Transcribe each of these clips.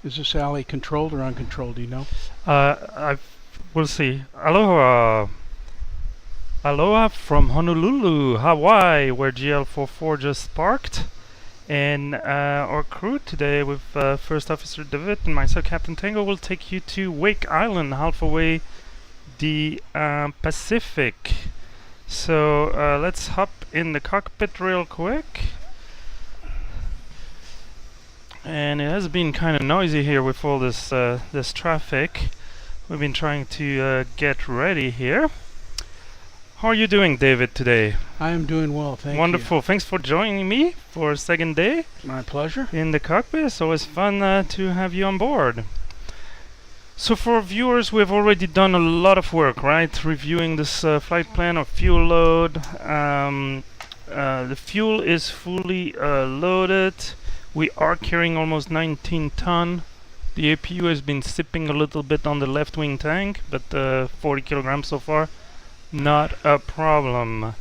Is this alley controlled or uncontrolled, do you know? We'll see. Aloha. Aloha from Honolulu, Hawaii, where GL44 just parked. And our crew today with First Officer David and myself, Captain Tango, will take you to Wake Island, halfway the Pacific. So let's hop in the cockpit real quick. And it has been kind of noisy here with all this this traffic. We've been trying to get ready here. How are you doing, David, today? I am doing well, thank you. Wonderful. Thanks for joining me for a second day. My pleasure. In the cockpit. It's always fun to have you on board. So for our viewers, we've already done a lot of work, right? Reviewing this flight plan of fuel load. The fuel is fully loaded. We are carrying almost 19 ton. The APU has been sipping a little bit on the left wing tank, but 40 kilograms so far. Not a problem.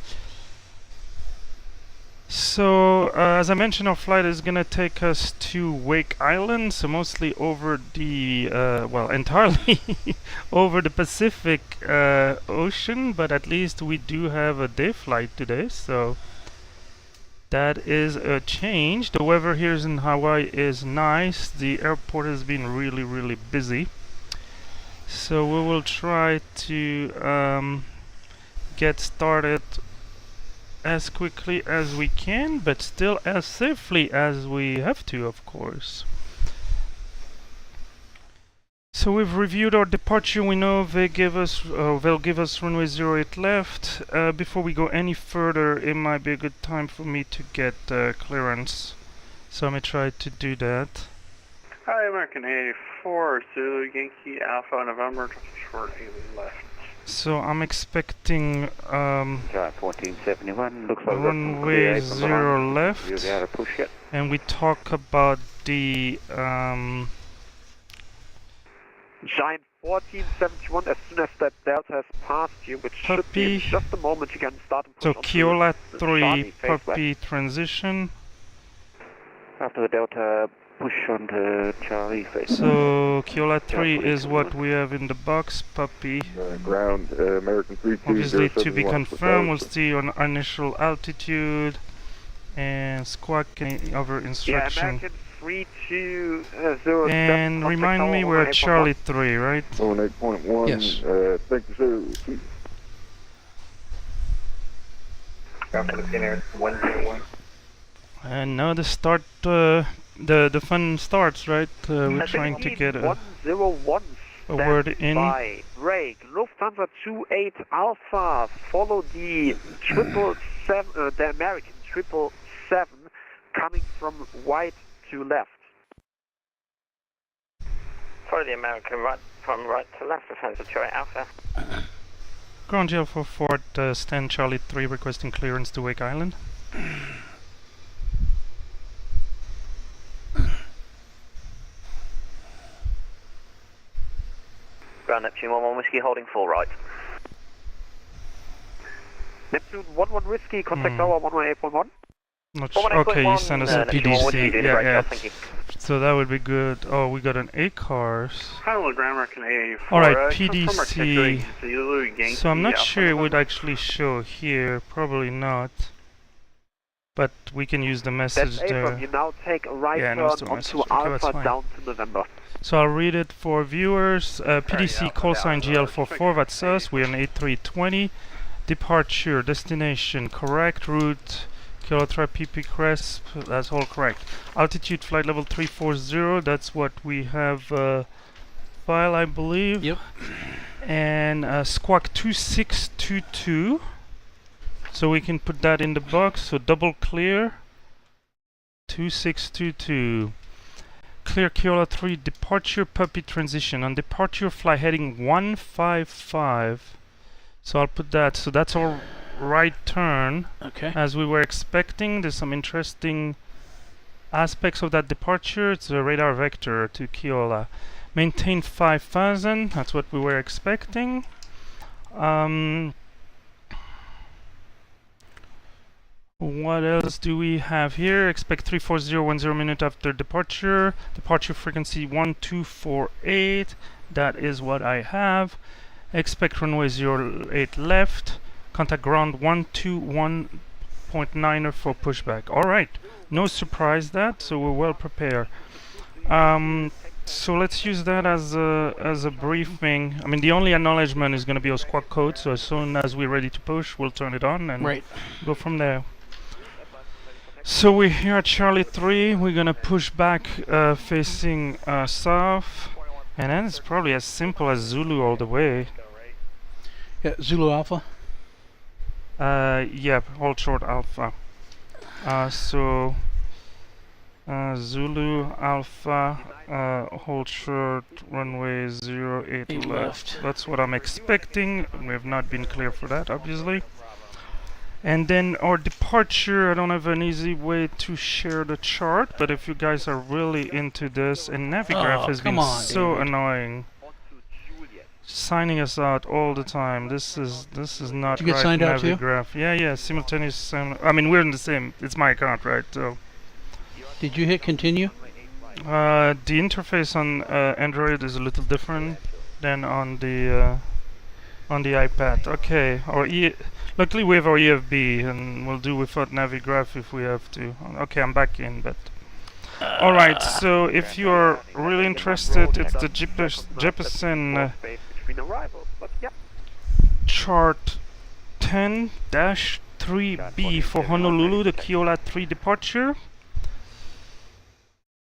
So, as I mentioned, our flight is gonna take us to Wake Island, so mostly over the, well, entirely over the Pacific Ocean, but at least we do have a day flight today, so that is a change. The weather here in Hawaii is nice. The airport has been really, really busy. So we will try to get started as quickly as we can, but still as safely as we have to, of course. So we've reviewed our departure. We know they'll give us runway 08 left. Before we go any further, it might be a good time for me to get clearance. So I'm gonna try to do that. Hi, American 84, Zulu Yankee Alpha November, short 8 left. So I'm expecting 1471 looks like runway 0 left, you'll be able to push it. and we talk about the Giant 1471, as soon as that delta has passed you, which should be in just a moment, you can start and push so onto Kiola the 3 Charlie face puppy transition. After the delta, push onto Charlie face. So Kiola 3 is what we have in the box, puppy. Ground, American 32. Obviously to be confirmed, we'll see on initial altitude and squawk any other instruction. Yeah, American 3207. And remind me, we're at Charlie 3, right? 8.1. Yes. Thank you, sir. After the pin air 101. And now the start, the fun starts, right? We're trying to get a 101. word in. By break, Lufthansa 28 Alpha. Follow the 777, the American 777, coming from right to left. Follow the American from right to left, Lufthansa 28 Alpha. Ground GL44 stand Charlie 3 requesting clearance to Wake Island. Ground Neptune 11 Whiskey holding full right. Neptune 11 Whiskey, contact tower 118.1. Not sure. Okay, you send us a PDC. Yeah, yeah. So that would be good. Oh, we got an A-cars. Hello, Grand American A84. Alright, PDC. So I'm not sure it would actually show here. Probably not. But we can use the message That's there. You now take a right turn onto Alpha down to November. So I'll read it for viewers. PDC call sign GL44, that's us. We're an A320. Departure, destination, correct. Route, Kilo PP Crest, that's all correct. Altitude, flight level 340, that's what we have file, I believe. Yep. And squawk 2622. So we can put that in the box, so double clear. 2622. Clear Kiola 3 departure puppy transition. On departure fly heading 155. So I'll put that. So that's our right turn. Okay. As we were expecting. There's some interesting aspects of that departure. It's a radar vector to Kiola. Maintain 5000. That's what we were expecting. What else do we have here? Expect 34010 minute after departure. Departure frequency 1248. That is what I have. Expect runway 08 left. Contact ground 121.9 for pushback. Alright. No surprise that, so we're well prepared. So let's use that as a briefing. I mean, the only acknowledgement is going to be our squawk code, so as soon as we're ready to push, we'll turn it on and go from there. So we're here at Charlie 3. We're going to push back facing south, and then it's probably as simple as Zulu all the way. Yeah, Zulu Alpha. Yeah, hold short Alpha. So Zulu Alpha, hold short, runway 08 left. That's what I'm expecting. We have not been clear for that, obviously. And then our departure, I don't have an easy way to share the chart, but if you guys are really into this, and Navigraph has been so annoying, signing us out all the time. This is not right. Signed out Navigraph. Yeah, simultaneous. I mean, we're in the same. It's my account, right? So. Did you hit continue? The interface on Android is a little different than on the iPad. Okay, luckily we have our EFB, and we'll do without Navigraph if we have to. Okay, I'm back in, but. Alright, so if you are really interested, it's the Jeppesen chart 10-3B for Honolulu, the Kiola 3 departure.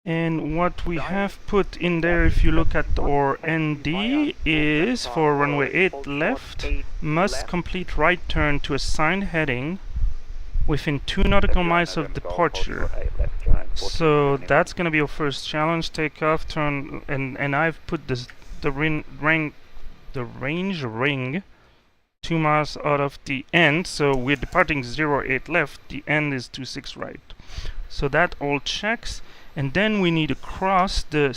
And what we have put in there, if you look at our ND, is for runway 8 left, must complete right turn to assigned heading within 2 nautical miles of departure. So that's going to be our first challenge. Take off, turn, and I've put the range ring 2 miles out of the end. So we're departing 08 left. The end is 26 right. So that all checks. And then we need to cross the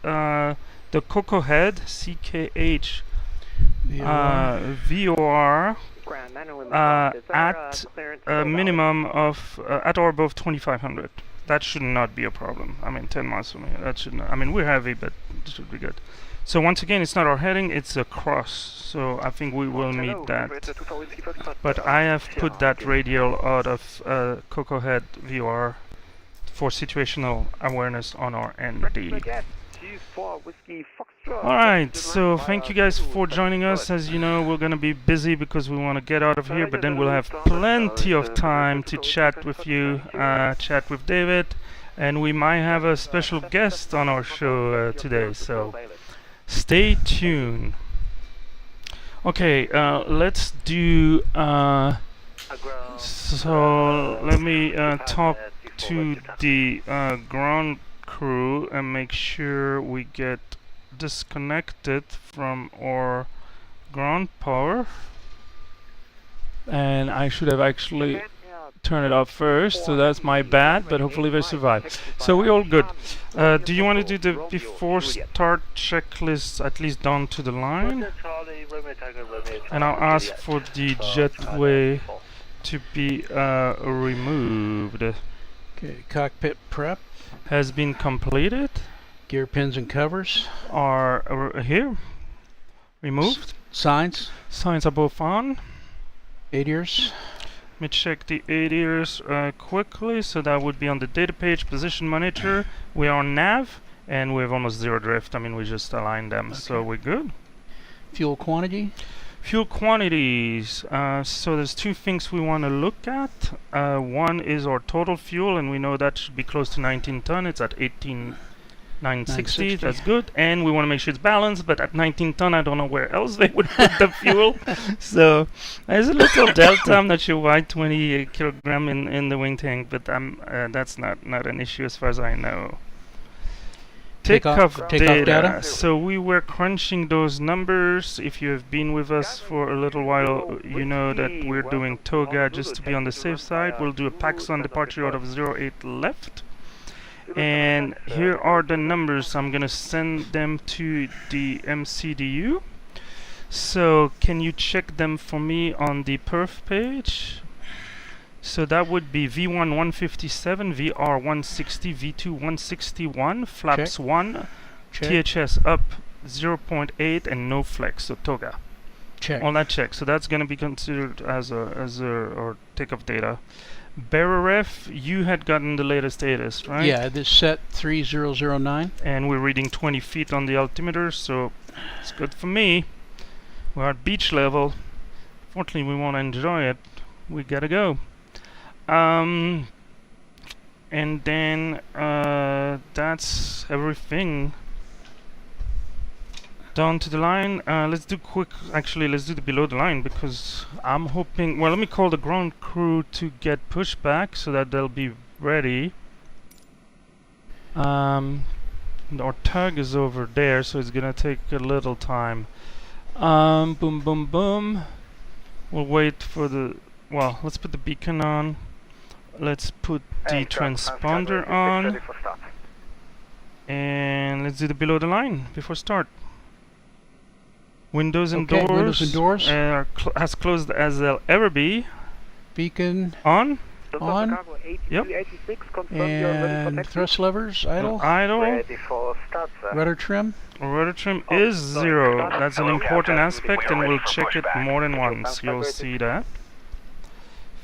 the Coco Head, CKH VOR at a minimum of at or above 2500. That should not be a problem. I mean, 10 miles from here. That should not. I mean, we're heavy, but it should be good. So once again, it's not our heading; it's a cross. So I think we will meet that. But I have put that radial out of Coco Head VOR for situational awareness on our ND. Alright, so thank you guys for joining us. As you know, we're going to be busy because we want to get out of here, but then we'll have plenty of time to chat with you, chat with David, and we might have a special guest on our show today, so stay tuned. Okay, let's do, so let me talk to the ground crew and make sure we get disconnected from our ground power. And I should have actually turned it off first, so that's my bad, but hopefully they survive. So we're all good. Do you want to do the before start checklist at least down to the line? And I'll ask for the jetway to be removed. Okay, cockpit prep has been completed. Gear pins and covers are here. Removed. Signs are both on. ADIRS. Let me check the ADIRS quickly. So that would be on the data page, position monitor. We are on nav, and we have almost zero drift. I mean, we just aligned them, so we're good. Fuel quantity. Fuel quantities. So there's two things we want to look at. One is our total fuel, and we know that should be close to 19 ton. It's at 18,960. That's good. And we want to make sure it's balanced, but at 19 ton, I don't know where else they would put the fuel. So there's a little delta. I'm not sure why 20 kilogram in the wing tank, but that's not an issue as far as I know. Takeoff data. So we were crunching those numbers. If you have been with us for a little while, you know that we're doing TOGA just to be on the safe side. We'll do a Paxson departure out of 08 left. And here are the numbers. I'm going to send them to the MCDU. So can you check them for me on the perf page? So that would be V1 157, VR 160, V2 161, flaps Check. 1, Check. THS up 0.8, and no flex, so toga. Check. All that check. So that's going to be considered as a or takeoff data. Barref, you had gotten the latest ATIS, right? Yeah, this set 3009. And we're reading 20 feet on the altimeter, so it's good for me. We're at beach level. Fortunately, we want to enjoy it. We gotta go. And then that's everything. Down to the line. Let's do quick. Actually, let's do the below the line because I'm hoping. Well, let me call the ground crew to get pushed back so that they'll be ready. Our tug is over there, so it's gonna take a little time. Boom, boom, boom. We'll wait for the. Well, let's put the beacon on. Let's put the transponder on. And let's do the below the line before start. Windows and Okay, doors, windows and doors. are as closed as they'll ever be. Beacon On. on. Chicago 82, Yep. 86, confirm you're ready for And taxi. thrust levers idle. Idle. Ready for start, sir. Rudder trim. Rudder trim is 0. That's an important aspect, and we'll check it more than once. You'll see that.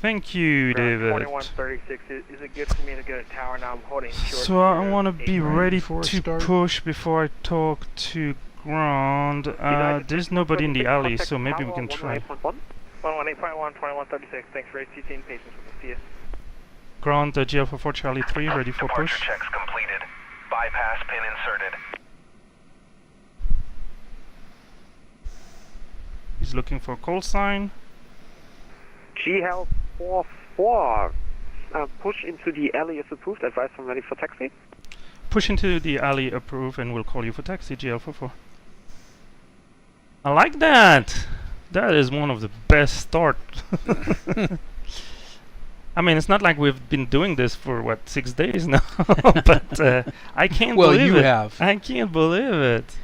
Thank you, David. 2136, is it good for me to go to tower now? I'm holding short. So I want to be ready before to start. push before I talk to ground. There's nobody in the alley, so maybe we can try. 118.1, 2136, thanks for ATC and patience with us. See ya. Ground GL44 Charlie 3, ready for push. Checks completed. Bypass pin inserted. He's looking for a call sign. GL44, push into the alley is approved, advice from ready for taxi. Push into the alley, approve, and we'll call you for taxi, GL44. I like that! That is one of the best start. I mean, it's not like we've been doing this for, what, 6 days now? But I can't Well, believe you it. have. I can't believe it.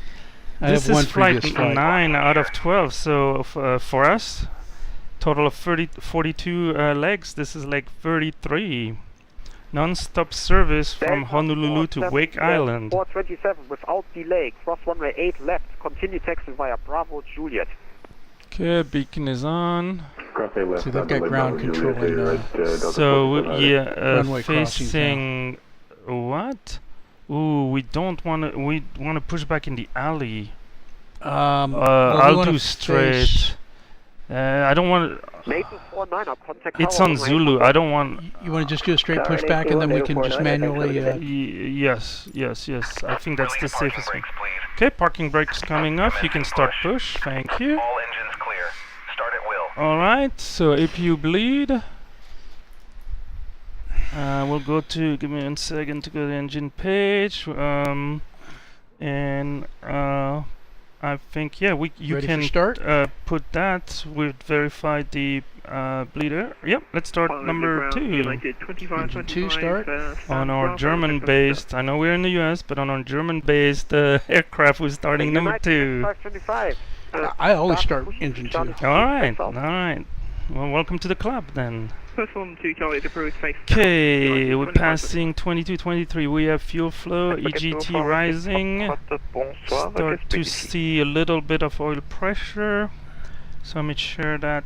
I This have one is flight previous flight. 9 out of 12, so for us, total of 42 legs, this is like 33. Non-stop service from Delta Honolulu to 47, Wake Island. 427 without delay, cross runway 8 left, continue taxi via Bravo Juliet. Okay, beacon is on. Cross A left. So they've got Bravo ground Juliet, control in, Delta So 45. yeah, Runway crossings facing what? Ooh, we don't want to. We want to push back in the alley. Well, we I'll wanna do straight. face- I don't want. NATO 49, I'll contact It's tower on runway Zulu. 8. I don't want. You want to just do a straight pushback and then we can just manually. Yes. I think that's the Release parking safest way. brakes, please. Okay, parking brakes coming up. You can start push. Thank you. All engines clear. Start at will. All right. So APU bleed. We'll go to. Give me 1 second to go to the engine page. I think you Ready can for start? put that. We've verified the bleeder. Yep. Let's start number 2 Engine 2 start. on our German-based. I know we're in the U.S., but on our German-based aircraft, we're starting number 2. 525. I always start engine 2. All right. Well, welcome to the club then. Platform 2, Charlie, the Bruce face. Okay, we're passing 2223. We have fuel flow, EGT rising. Start to see a little bit of oil pressure. So let me share that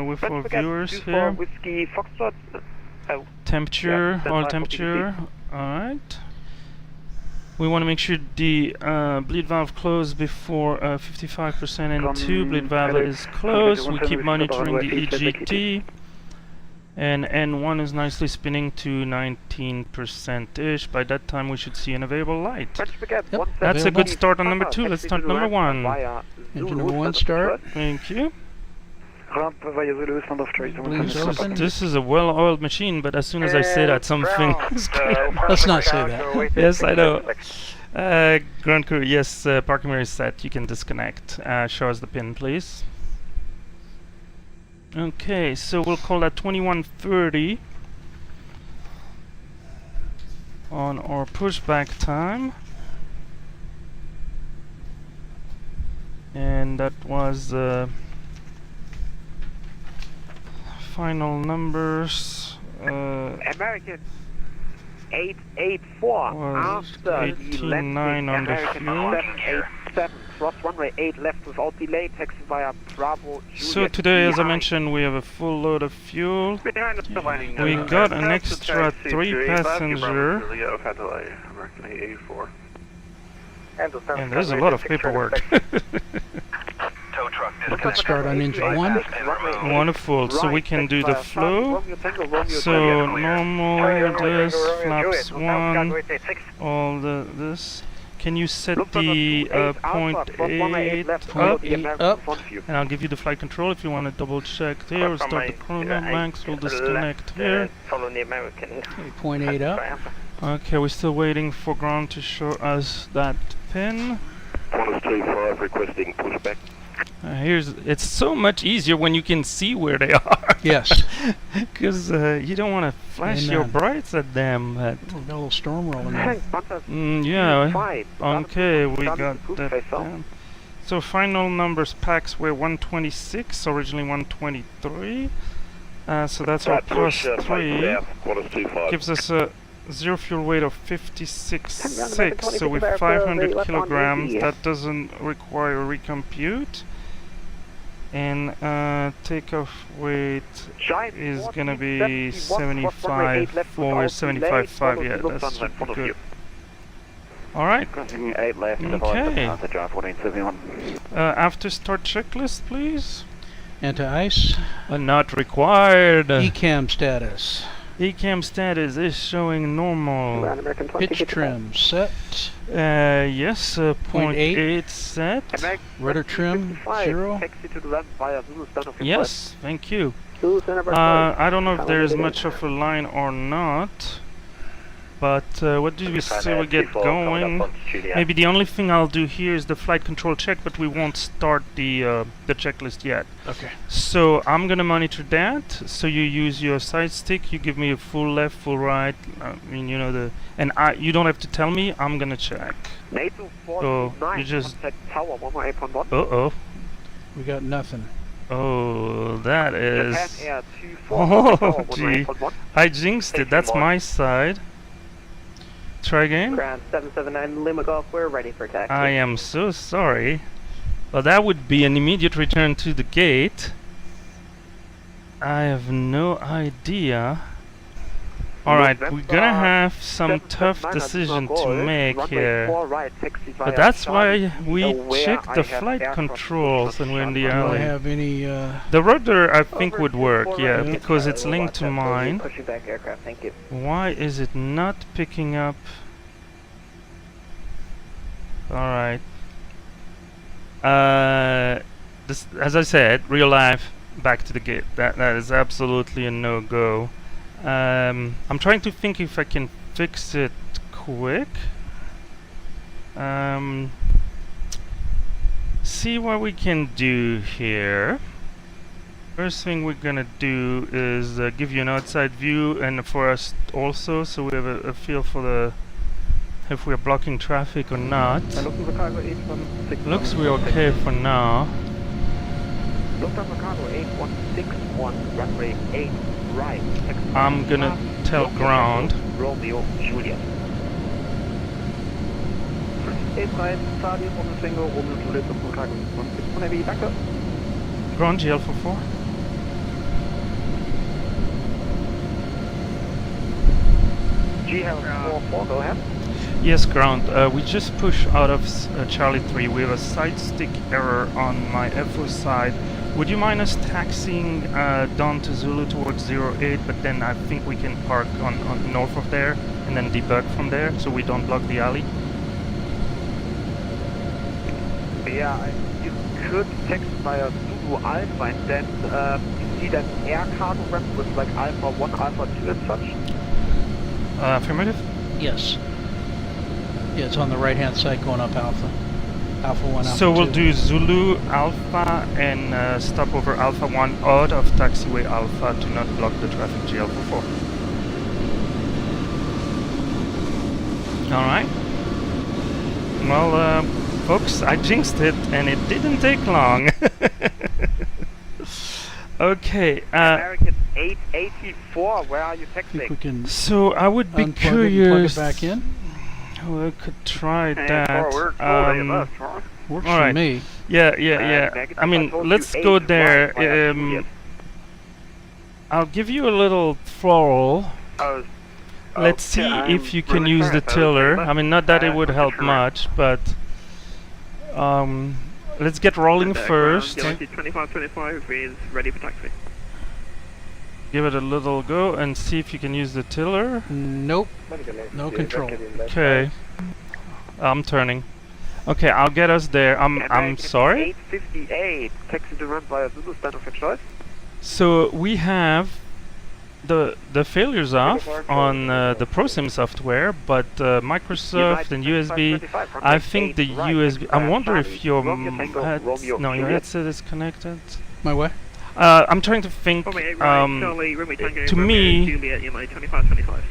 with our viewers here. Whiskey Foxtrot. Temperature, Yeah, oil that's temperature. Alright. We want to make sure the bleed valve closed before 55% N2. Bleed valve is closed. We keep monitoring the EGT. And N1 is nicely spinning to 19%-ish. By that time we should see an available light. Yep. That's a good Available. start on number 2. Let's start number 1. Engine number 1 start. Thank you. Ramp via Zulu, sound off trace. Blues open. This is a well-oiled machine, but as soon as I say that, something is going on. Let's not say that. Yes, I know. Ground crew, yes, parking mirror is set. You can disconnect. Show us the pin, please. Okay, so we'll call that 2130 on our pushback time. And that was final numbers. American 884 Well, after the 89 landing. on the American fuel. 787 cross runway 8 left without delay, taxi via Bravo Juliet. So today, as I behind. mentioned, we have a full load of fuel. We We got an extra 3 passenger, American 884. and there's a lot of paperwork. Tow truck Good start on engine 1. Wonderful. So we can do the flow. So normal, this, flaps 1, all this. Can you set the 0.8 up? And I'll give you the flight control if you want to double check there. We'll start the chrono banks, we'll disconnect here. Follow the American. Okay, 0.8 up. Okay, we're still waiting for ground to show us that pin. Qantas 25 requesting pushback. It's so much easier when you can see where they are. Yes. Because you don't want to flash your Amen. brights at them. But We've got a little storm rolling in. yeah, okay, we got that down. So final numbers packs were 126, originally 123. So that's our plus 3. Qantas 25. Gives us a zero fuel weight of 56.6. So with 500 kilograms, that doesn't require recompute. And takeoff weight is gonna be 75 forward, 75.5. Yeah, that's should be good. All right. Crossing 8 left, Okay. drive 1471. After start checklist, please. Anti-ice. Not required. ECAM status. ECAM status is showing normal. American 20, Pitch trim set. Yes, 0.8 set. Rudder trim 0. Taxi to the left via Zulu Standard for Yes, thank you. Zulu I don't know if there's much of a line or not, but what do we say we get going? Maybe the only thing I'll do here is the flight control check, but we won't start the checklist yet. Okay. So I'm gonna monitor that. So you use your side stick. You give me a full left, full right. I mean, you know you don't have to tell me. I'm gonna check. NATO So 49, you just. contact tower 118.1. Oh. We got nothing. Oh, that is. Japan Air 24, Oh, tower gee. 118.1. I jinxed it. That's my side. Try again. Ground 779 Lima Golf, we're ready for taxi. I am so sorry. Well, that would be an immediate return to the gate. I have no idea. Alright, we're gonna have some tough decision to make here. But that's why we check the flight controls when we're in the Do I alley. have any, The rudder I think would work, yeah, because it's linked to mine. Pushing back aircraft, thank you. Why is it not picking up? Alright. This, as I said, real life, back to the gate. That is absolutely a no-go. I'm trying to think if I can fix it quick. See what we can do here. First thing we're gonna do is give you an outside view, and for us also, so we have a feel for the if we're blocking traffic or not. Looks we're okay for now. Lufthansa Cargo 8161, runway 8 right. I'm gonna tell ground. Romeo Juliet. 83, Charlie, Romeo Tango, Romeo Juliet, Lufthansa Cargo 8161, heavy, danke. Ground GL for 4. GL44, go ahead. Yes, ground. We just pushed out of Charlie 3. We have a side stick error on my FO side. Would you mind us taxiing down to Zulu towards 08, but then I think we can park on north of there and then debug from there so we don't block the alley? Yeah, you could text via Zulu Alpha and then you see that air cargo ramp with like Alpha 1, Alpha 2 and such? Affirmative? yes. Yeah, it's on the right-hand side going up Alpha. Alpha 1, Alpha 2. So we'll do Zulu Alpha and stop over Alpha 1 out of taxiway Alpha to not block the traffic GL for 4. Alright. Well, folks, I jinxed it and it didn't take long. Okay. American 884, where are you I think we taxiing? can So I would be unplug it and plug curious. it back in. Oh, I could try Hey, that. forward, AMS, right? Works All for right. me. Yeah, yeah. Negative, I mean, told let's you go 8 there. right via Juliet. I'll give you a little throttle. Oh, Let's see okay, if you I'm can really use the fast. tiller. I mean, not that it would Okay, help correct. much, but let's get rolling first. Galaxy 2525 is ready for taxi. Give it a little go and see if you can use the tiller. Nope. No control. Okay. I'm turning. Okay, I'll get us there. I'm sorry. 858, taxi to run via Zulu, stand of your choice. So we have the failures off on the ProSim software, but Microsoft and USB. I think the USB. I wonder if your your headset is connected. My way? I'm trying to think. To me, Juliet, 2525.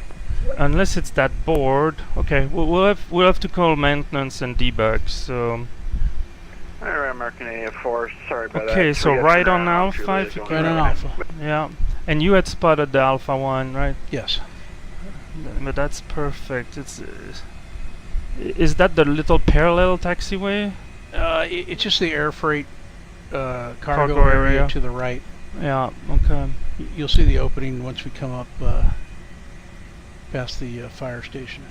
unless it's that board. Okay, we'll have to call maintenance and debug. So American A4, sorry about that. okay, so right on Alpha. If you Right can, on Alpha. yeah. And you had spotted the Alpha one, right? Yes. But that's perfect. It's is that the little parallel taxiway? It's just the air freight cargo Cargo area area. to the right. Yeah. Okay. You'll see the opening once we come up past the fire station.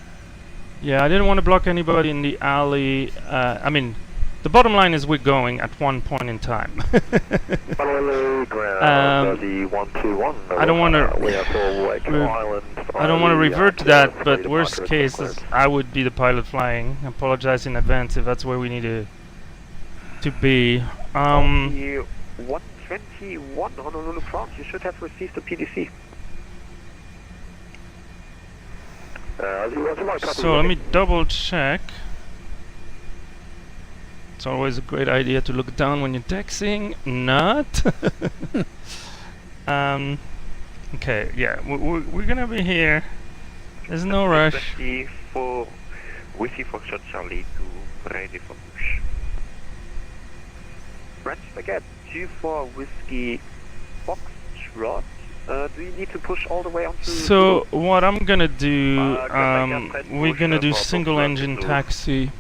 Yeah, I didn't want to block anybody in the alley. I mean, the bottom line is we're going at one point in time. Honolulu, ground, 121. I don't want to. We are for Wake Island. I don't want to revert to that, but worst case is I would be the pilot flying. I apologize in advance if that's where we need to be. The 121 Honolulu France, you should have received the PDC. So let me double check. It's always a great idea to look down when you're taxiing. Not. Okay, yeah, we're gonna be here. There's no rush. 24 Whiskey Foxtrot Charlie to ready for push. French baguette, 24 Whiskey Foxtrot. Do you need to push all the way onto... So what I'm gonna do, Greg, we're gonna do push single engine to- taxi.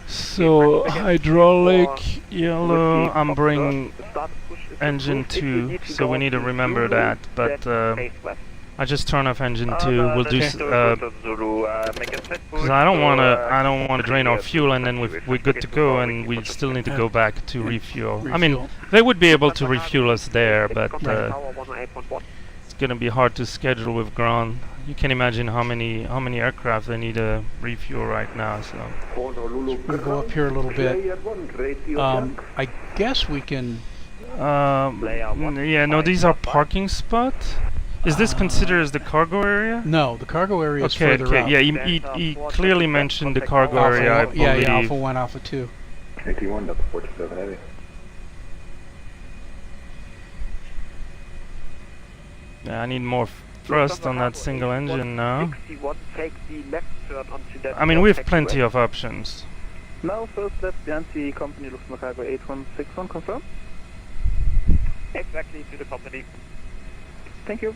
So hydraulic yellow. I'm bringing engine 2, so we need to remember that. But I just turn off engine 2. We'll do because I don't wanna drain our fuel and then we're good to go and we still need to go back to refuel. I mean, Refuel. they would be able to refuel us there, but Tower 108.1. it's gonna be hard to schedule with ground. You can imagine how many aircraft they need to refuel right now. So We'll go up here a little bit. I guess we can... yeah, no, these are parking spots. Is this considered as the cargo area? No, the cargo area is Okay, further okay, up. yeah, he clearly mentioned the cargo Alpha area, I one- yeah, believe. yeah, Alpha 1, Alpha 2. 81, that's 47 heavy. Yeah, I need more thrust on that single engine now. 61, take the left turn onto that... I mean, we have plenty of options. Now first left Yankee Company Lufthansa Cargo 8161, confirm? Exactly to the company. Thank you.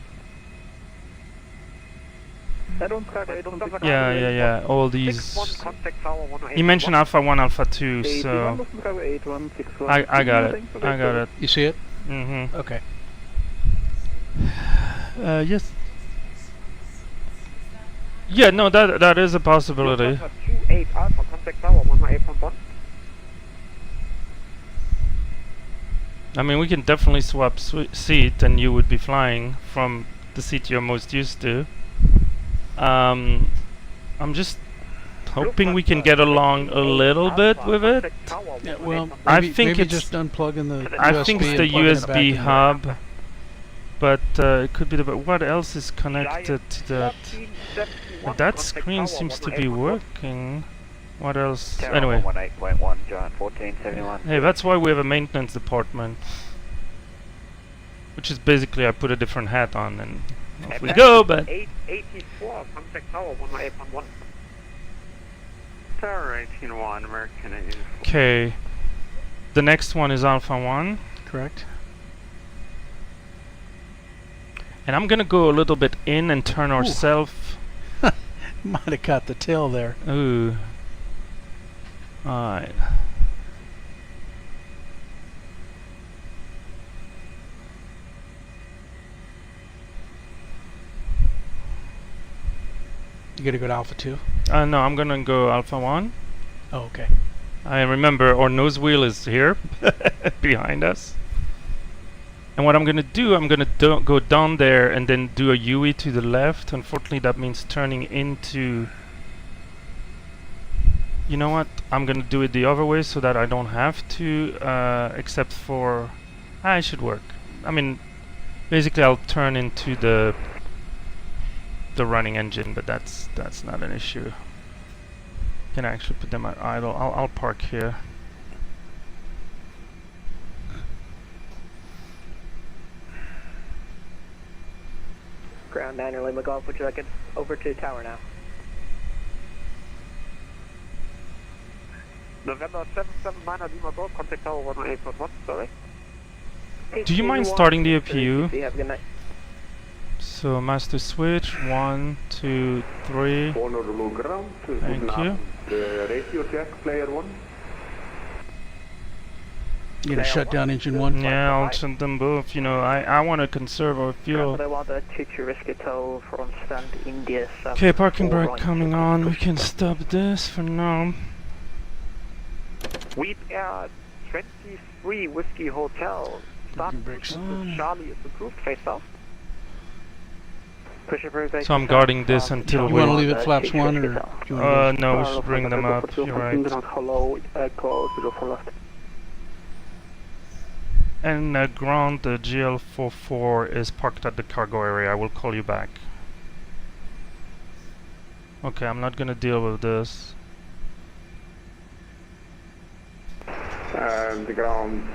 Add-on Cargo 8161. Yeah, all these. 61, contact Tower 108.1. He mentioned Alpha 1, Alpha 2, so 81 Lufthansa Cargo 8161. I got it. I got it. You see it? Mm-hmm. Okay. Yes. Yeah, no, that is a possibility. 28 Alpha, contact Tower 108.1. I mean, we can definitely swap seat, and you would be flying from the seat you're most used to. I'm just hoping we can get along a little bit with it. Yeah, well, I maybe, think maybe it's- just unplugging the USB I think it's and the plugging it back USB in. hub, but it could be the. But what else is connected to that? But that screen seems to be working. What else? Anyway, 18.1, John 1471. hey, that's why we have a maintenance department, which is basically I put a different hat on and off we go. But 884, contact Tower 108.1. Tower 181, American A4. okay, the next one is Alpha 1. Correct. And I'm gonna go a little bit in and turn Ooh. ourselves. Might have caught the tail there. Ooh. Alright. You gotta go to Alpha 2. No, I'm gonna go Alpha 1. Oh, okay. I remember our nose wheel is here behind us. And what I'm gonna do, I'm gonna go down there and then do a UE to the left. Unfortunately, that means turning into... You know what? I'm gonna do it the other way so that I don't have to, except for... it should work. I mean, basically I'll turn into the running engine, but that's not an issue. Can actually put them at idle. I'll park here. Ground 9 Lima Golf, would you like it over to tower now? November 779 Lima Golf, contact tower 108.1, sorry. Do you mind starting the APU? Have a good night. So master switch, 1, 2, 3. Honolulu ground. Thank you. The radio check, player 1. You gonna shut down engine 1? Yeah, I'll shut them both. You know, I want to conserve our fuel. They want a teacher risk a tow from stand India. Okay, parking brake coming on. We can stop this for now. We are 23 Whiskey Hotel. Start Brakes push on. Charlie is approved, face off. So I'm guarding this until You we... wanna leave it flaps 1 or do you wanna no, we should bring them up. You're right. Hello, Echo 04 left. And ground, the GL44 is parked at the cargo area. I will call you back. Okay, I'm not gonna deal with this. And the ground,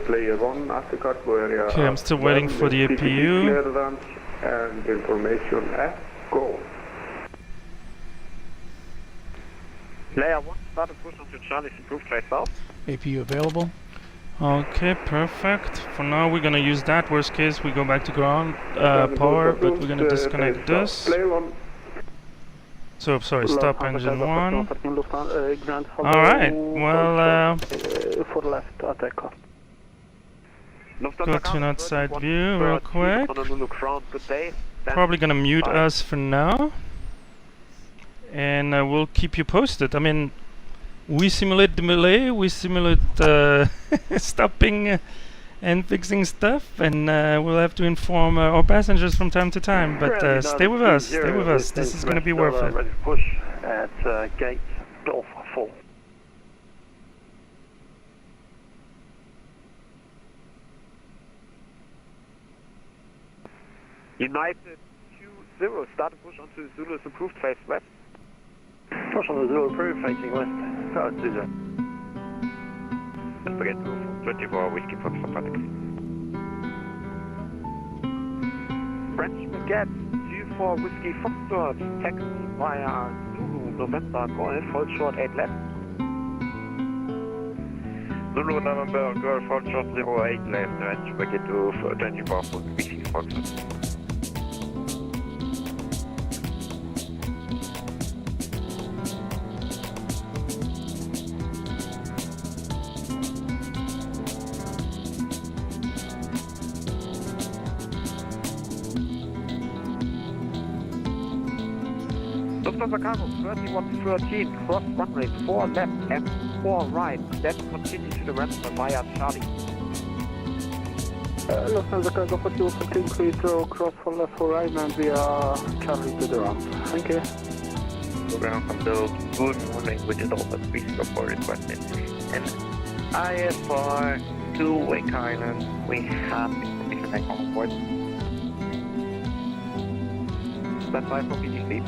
player 1 at the cargo area. Okay, I'm still waiting for the APU. Clearance and information at go. Player 1, start and push onto Charlie's approved, face off. APU available? Okay, perfect. For now, we're gonna use that. Worst case, we go back to ground power, but we're gonna disconnect this. Player 1. So, sorry, stop engine 1. Alright, well, For left at Echo. go to an outside view real quick. Honolulu ground, good day. Probably gonna mute us for now. And we'll keep you posted. I mean, we simulate the melee, we simulate stopping and fixing stuff, and we'll have to inform our passengers from time to time. But stay with us, stay with us. This is going to be worth it. Ready to push at gate Golf 4. United 2-0, start and push onto Zulu's approved, face west. Push on the Zulu approved, facing west. Go to 0. Don't forget to 24 Whiskey Foxtrot Patek. French Baguette 24 Whiskey Foxtrot, taxi via Zulu, November Golf, hold short 8 left. Zulu November Golf, hold short 08 left, French Baguette to 24 Whiskey Foxtrot. Lufthansa Cargo 3113, cross runway 4 left and 4 right, then continue to the runway via Charlie. Lufthansa Cargo 4113, clear to cross for left, for right, and we are Charlie to the ramp. Thank you. Program from the good morning, which is also please report requested. And IFR to Wake Island, we have information on board. Stand by for PTC.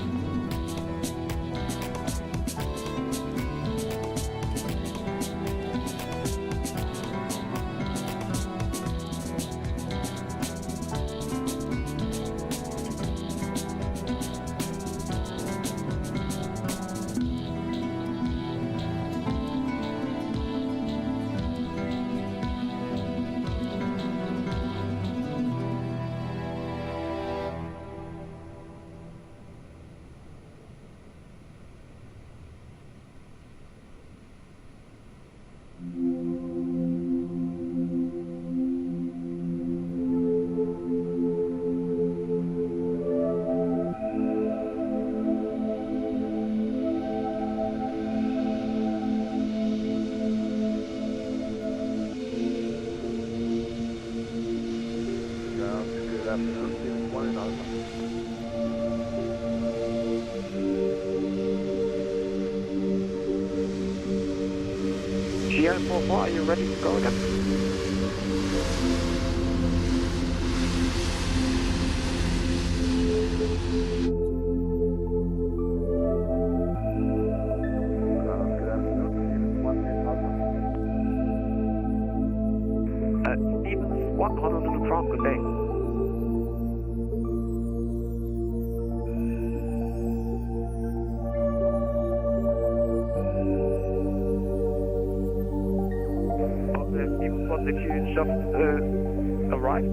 Sierra 44, are you ready to go again? Stevens 1, Honolulu Crown, good day. Stevens 1, did you just arrive?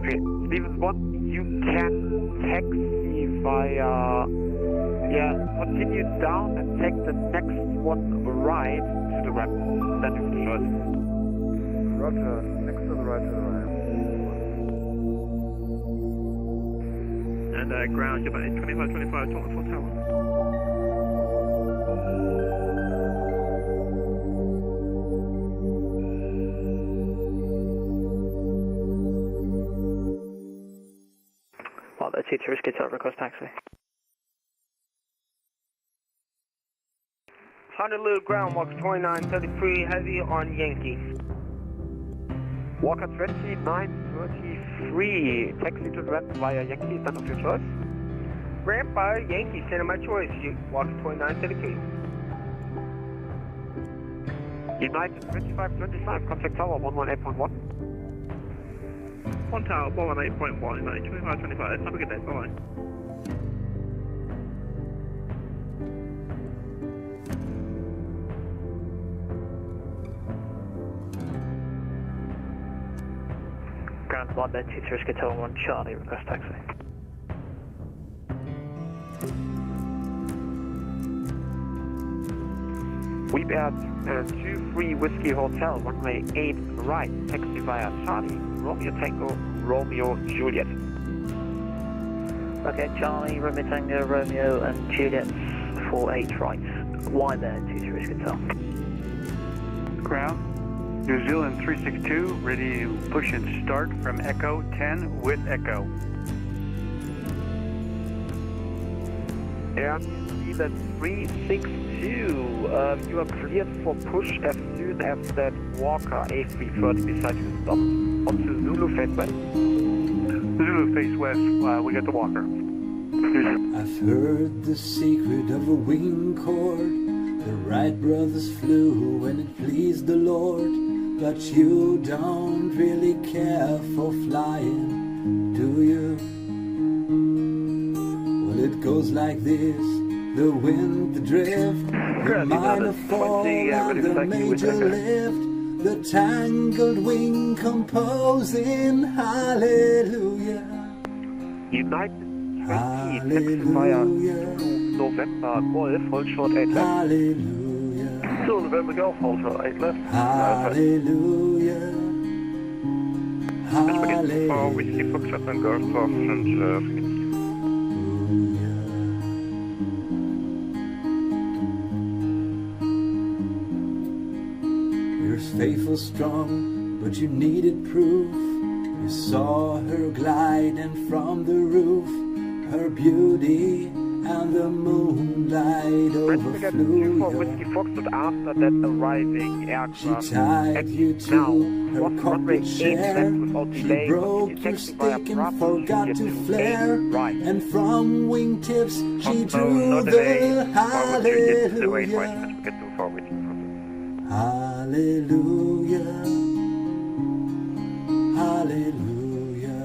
Okay, Stevens 1, you can taxi via, continue down and take the next one right to the ramp. Then you can choice. Roger, next to the right to the ramp. And ground, you're about 25, for tower. Well, the teacher is get out request taxi. Honolulu ground, Walker 2933, heavy on Yankee. Walker 2933, taxi to the ramp via Yankee, stand of your choice. Ramp by Yankee, center my choice, Walker 2933. United 2525, contact tower 118.1. 1 tower, 118.1, United 2525, have a good day, bye-bye. Ground spot, that teacher is get out 1 Charlie, request taxi. We bear 23 Whiskey Hotel, runway 8 right, taxi via Charlie, Romeo Tango, Romeo Juliet. Okay, Charlie, Romeo Tango, Romeo and Juliet, 48 right. Why there, teacher is get out? Ground, New Zealand 362, ready to push and start from Echo 10 with Echo. Air New Zealand 362, you are cleared for push as soon as that Walker A330 beside you stops. Onto Zulu face west. Zulu face west, we got the Walker. I've heard the secret of a wing cord. The Wright brothers flew when it pleased the Lord. But you don't really care for flying, do you? Well, it goes like this. The wind, the drift, the minor fall and the major lift. The tangled wing composing hallelujah. United 20, taxi via November Golf, hold short 8 left. Hallelujah. So November Golf, hold short 8 left. Hallelujah. For Whiskey Foxtrot and Golf Off and faithful, strong, but you needed proof. You saw her gliding from the roof, her beauty and the moonlight overflew you. Whiskey Foxtrot after that arriving aircraft. She tied you to her cockpit chair. She broke your stick and forgot to flare. And from wingtips she drew the hallelujah. Hallelujah, hallelujah,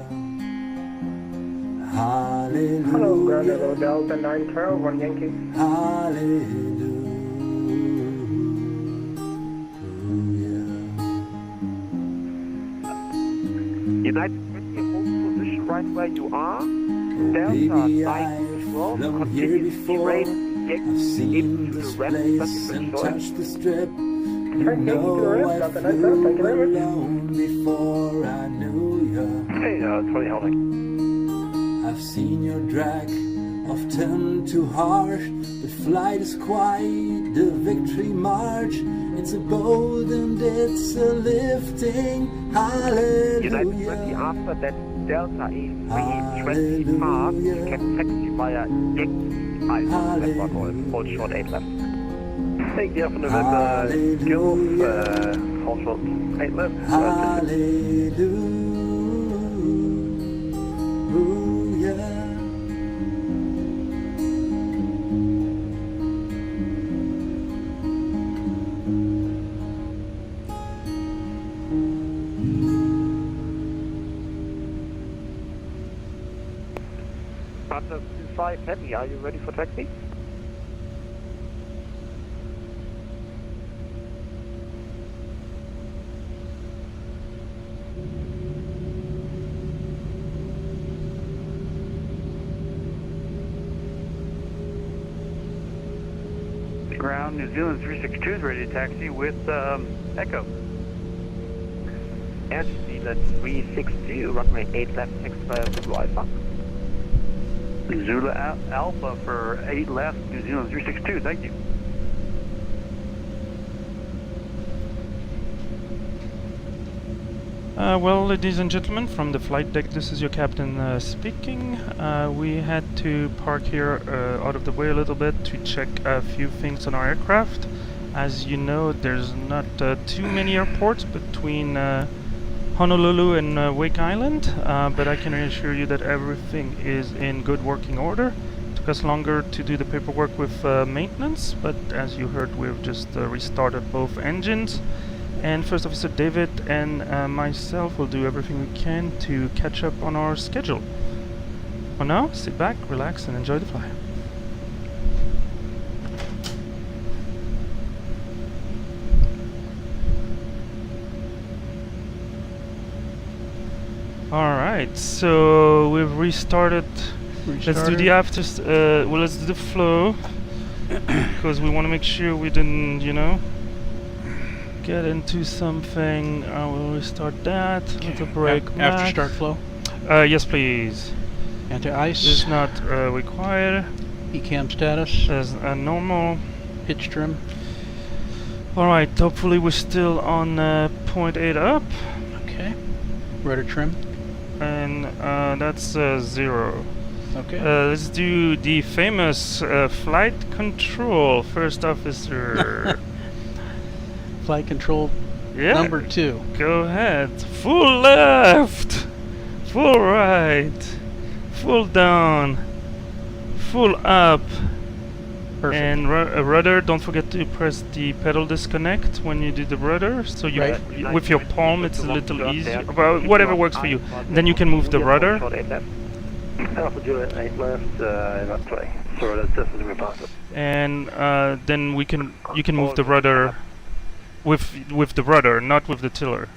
hallelujah. Hello, ground level Delta 9 Tower, 1 Yankee. Hallelujah. United 20, hold position right where you are. Delta Baby, 9 I've 12, flown here continue before. I've seen this place and touched the strip. You know I flew alone before I knew ya. Hey, 20 holding. I've seen your drag, often too harsh. The flight is quite the victory march. It's a bold and it's a lifting. Hallelujah. United 20 after that Delta A320 fast, you can taxi via Yankee Hold short 8 left. Thank you for November Gulf, hold short 8 left. Hallelujah. Panther 25 Heavy, are you ready for taxi? Ground, New Zealand 362 is ready to taxi with Echo. Air New Zealand 362, runway 8 left, Zulu Alpha. Zulu Alpha for 8 left, New Zealand 362, thank you. Well, ladies and gentlemen, from the flight deck, this is your captain speaking. We had to park here out of the way a little bit to check a few things on our aircraft. As you know, there's not too many airports between Honolulu and Wake Island, but I can assure you that everything is in good working order. It took us longer to do the paperwork with maintenance, but as you heard, we've just restarted both engines. And First Officer David and myself will do everything we can to catch up on our schedule. For now, sit back, relax, and enjoy the flight. Alright, so we've restarted. Let's do the after. Well, let's do the flow because we want to make sure we didn't, you know, get into something. I will restart that. Let the brake After start flow. Yes, please. Anti-ice. It's not required. ECAM status. As normal. Pitch trim. Alright, hopefully we're still on 0.8 up. Okay. Rudder trim. And that's 0. Okay. Let's do the famous flight control. First officer. Flight control Yeah. number 2. Go ahead. Full left. Full right. Full down. Full up. Perfect. And rudder, don't forget to press the pedal disconnect when you do the rudder. So you, Right. with your palm, it's a little easier. Well, whatever works for you. Then you can move the rudder. Short 8 left. Alpha Juliet 8 left, that's play. Sorry, that's definitely repasses. And then you can move the rudder with the rudder, not with the tiller.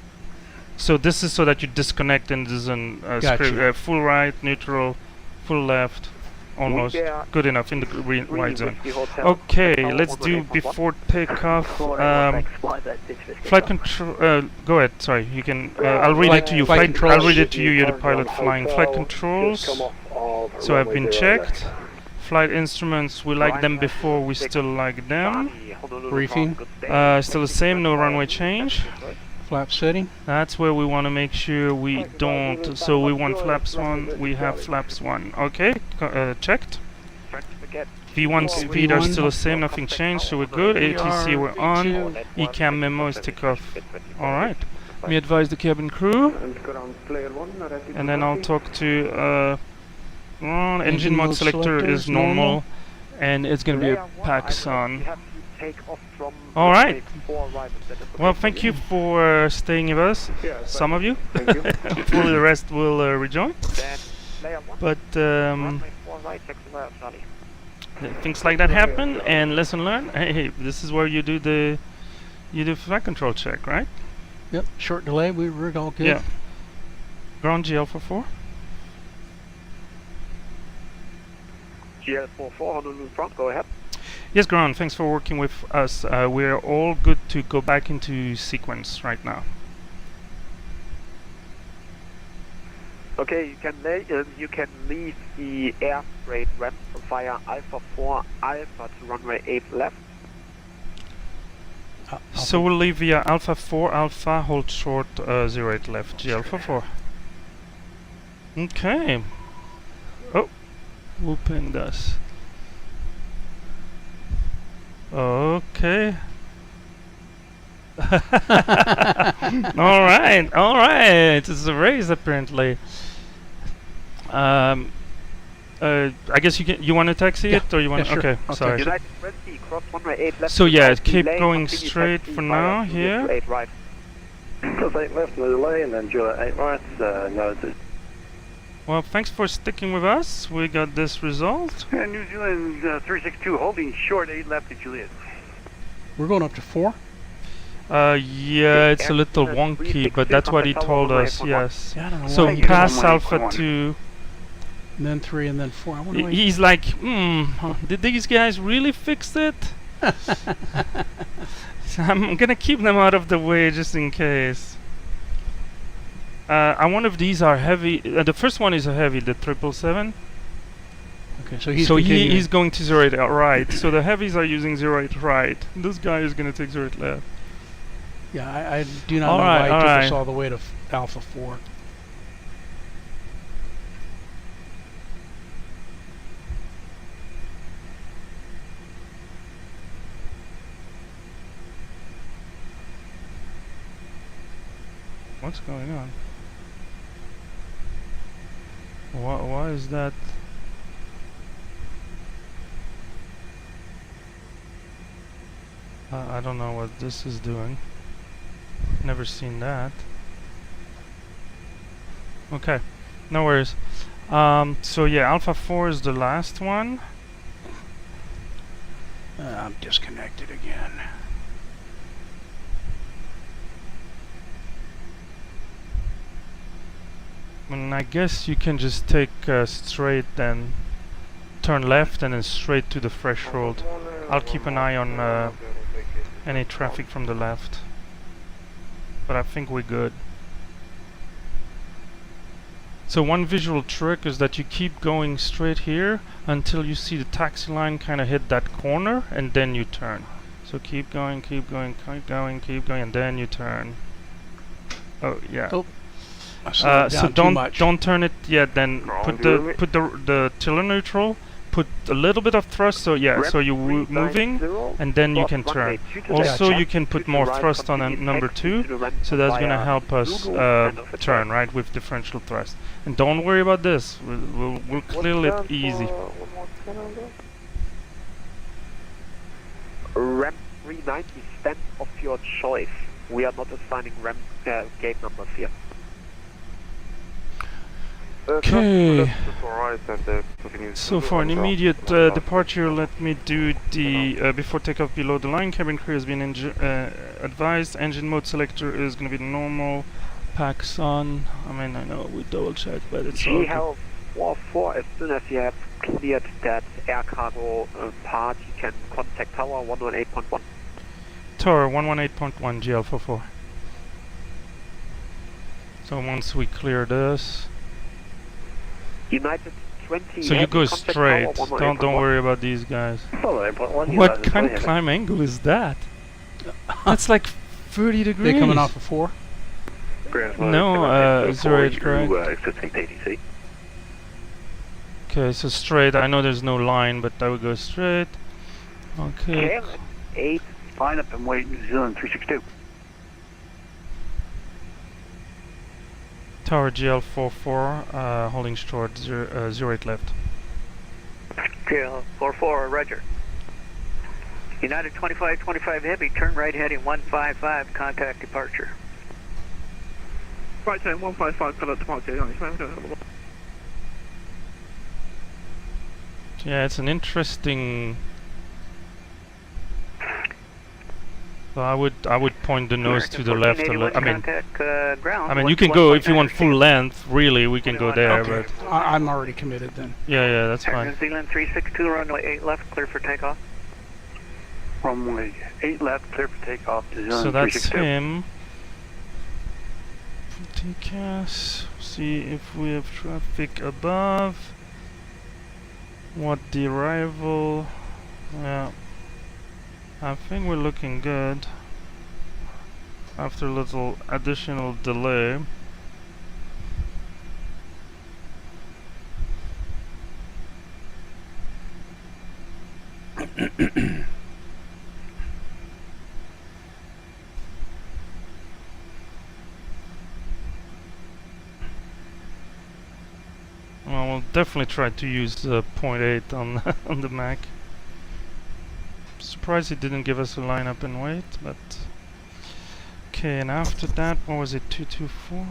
So this is so that you disconnect and doesn't Gotcha. full right, neutral, full left. Almost good enough in the wide zone. Okay, let's do before takeoff. Flight control. Go ahead. Sorry, you can. I'll read it to you. I'll read it to you. You're the pilot flying. Flight controls. So I've been checked. Flight instruments. We like them before. We still like them. Briefing. Still the same. No runway change. Flap setting. That's where we want to make sure we don't. So we want flaps 1. We have flaps 1. Okay, checked. V1 speed are still the same. Nothing changed. So we're good. ATC we're on. ECAM memo is tick off. All right. Let me advise the cabin crew. And then I'll talk to engine mode selector is normal, and it's going to be a PAX on. All right. Well, thank you for staying with us. Some of you. Hopefully the rest will rejoin. But things like that happen, and lesson learned. Hey, this is where you do the flight control check, right? Yep. Short delay. We're all good. Yeah. Ground GL for 4. GL44, Honolulu front, go ahead. Yes, ground. Thanks for working with us. We're all good to go back into sequence right now. Okay, you can leave the air freight ramp via Alpha 4 Alpha to runway 8 left. So we'll leave via Alpha 4 Alpha, hold short 08 left, GL for 4. Okay. Oh, who pinged us? Okay. Alright, alright. It's a race apparently. I guess you want to taxi it, or you want? Yeah, sure. Okay, I'll sorry. United 20, cross 108 left. So yeah, without keep delay, going continue straight taxi for via now Juliet here. 8 right. Plus 8 left, no delay, and then Juliet 8 right, noted. Well, thanks for sticking with us. We got this result. And New Zealand 362 holding short 8 left to Juliet. We're going up to 4. Yeah, it's a little wonky, but that's what he told us. Yes. Yeah, I don't know So why you pass don't want Alpha it. 2. And then 3 and then 4. I wonder why He's like, did these guys really fix it? So I'm gonna keep them out of the way just in case. I wonder if these are heavy. The first one is a heavy, the 777. Okay, so he's So continuing. he's going to 08 right. So the heavies are using 08 right. This guy is gonna take 08 left. Yeah, I do not know Alright, why he took alright. us all the way to Alpha 4. What's going on? Why is that? I don't know what this is doing. Never seen that. Okay, no worries. So yeah, Alpha 4 is the last one. I'm disconnected again. And I guess you can just take straight, then turn left, and then straight to the threshold. I'll keep an eye on any traffic from the left, but I think we're good. So one visual trick is that you keep going straight here until you see the taxi line kind of hit that corner, and then you turn. So keep going, keep going, keep going, keep going, and then you turn. Oh yeah. Oh. So don't turn it yet. Then put the tiller neutral. Put a little bit of thrust. So yeah. So you're moving, and then you can turn. Also, you can put more thrust on number 2. So that's gonna help us turn right with differential thrust. And don't worry about this. We'll clear it easy. Ramp 390, stand of your choice. We are not assigning ramp gate numbers here. Okay. So for an immediate departure, let me do the before takeoff below the line. Cabin crew has been advised. Engine mode selector is going to be normal. Packs on. I mean, I know we double check, but it's all GL 44. As soon as you have cleared that air cargo part, you can contact tower 118.1. Tower 118.1 GL44. So once we clear this. United 20. So you go straight. Don't worry about these guys. What kind of climb angle is that? That's like 30 degrees. They coming off of 4? No, 08 correct. ATC. Okay, so straight. I know there's no line, but I would go straight. Okay. 8. Line up and wait, New Zealand 362. Tower GL44, holding short, 08 left. GL44, roger. United 2525 Heavy, turn right heading 155, contact departure. Right turn 155, pilot departure. Yeah, it's an interesting. So I would point the nose to the left. I mean, you can go if you want full length. Really, we can go there, Okay. but I'm already committed then. yeah, that's fine. New Zealand 362, runway 8 left, clear for takeoff. Runway 8 left, clear for takeoff. New Zealand So that's 362. him. TCAS. See if we have traffic above. What the arrival? Yeah. I think we're looking good after a little additional delay. Well, we'll definitely try to use 0.8 on on the Mac. Surprised it didn't give us a lineup and wait, but okay. And after that, what was it? 224.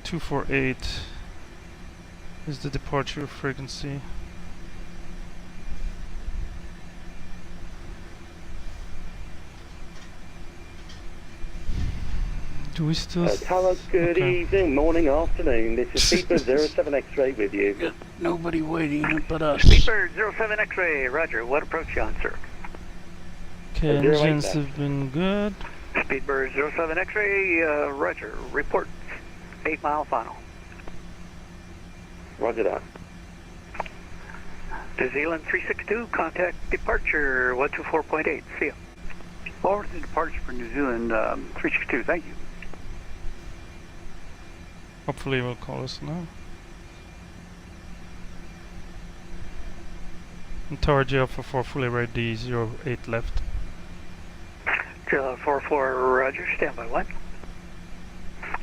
.248 is the departure frequency. Do we still? Hello, good evening, morning, afternoon. This is Speedbird 07 X-ray with you. Got nobody waiting but us. Speedbird 07 X-ray, roger. What approach you on, sir? Okay, engines have been good. Speedbird 07 X-ray, roger. Report 8 mile final. Roger that. New Zealand 362, contact departure 124.8. See ya. Forward to departure for New Zealand 362. Thank you. Hopefully, it will call us now. And tower GL44 fully ready. 08 left. GL44, roger. Standby 1.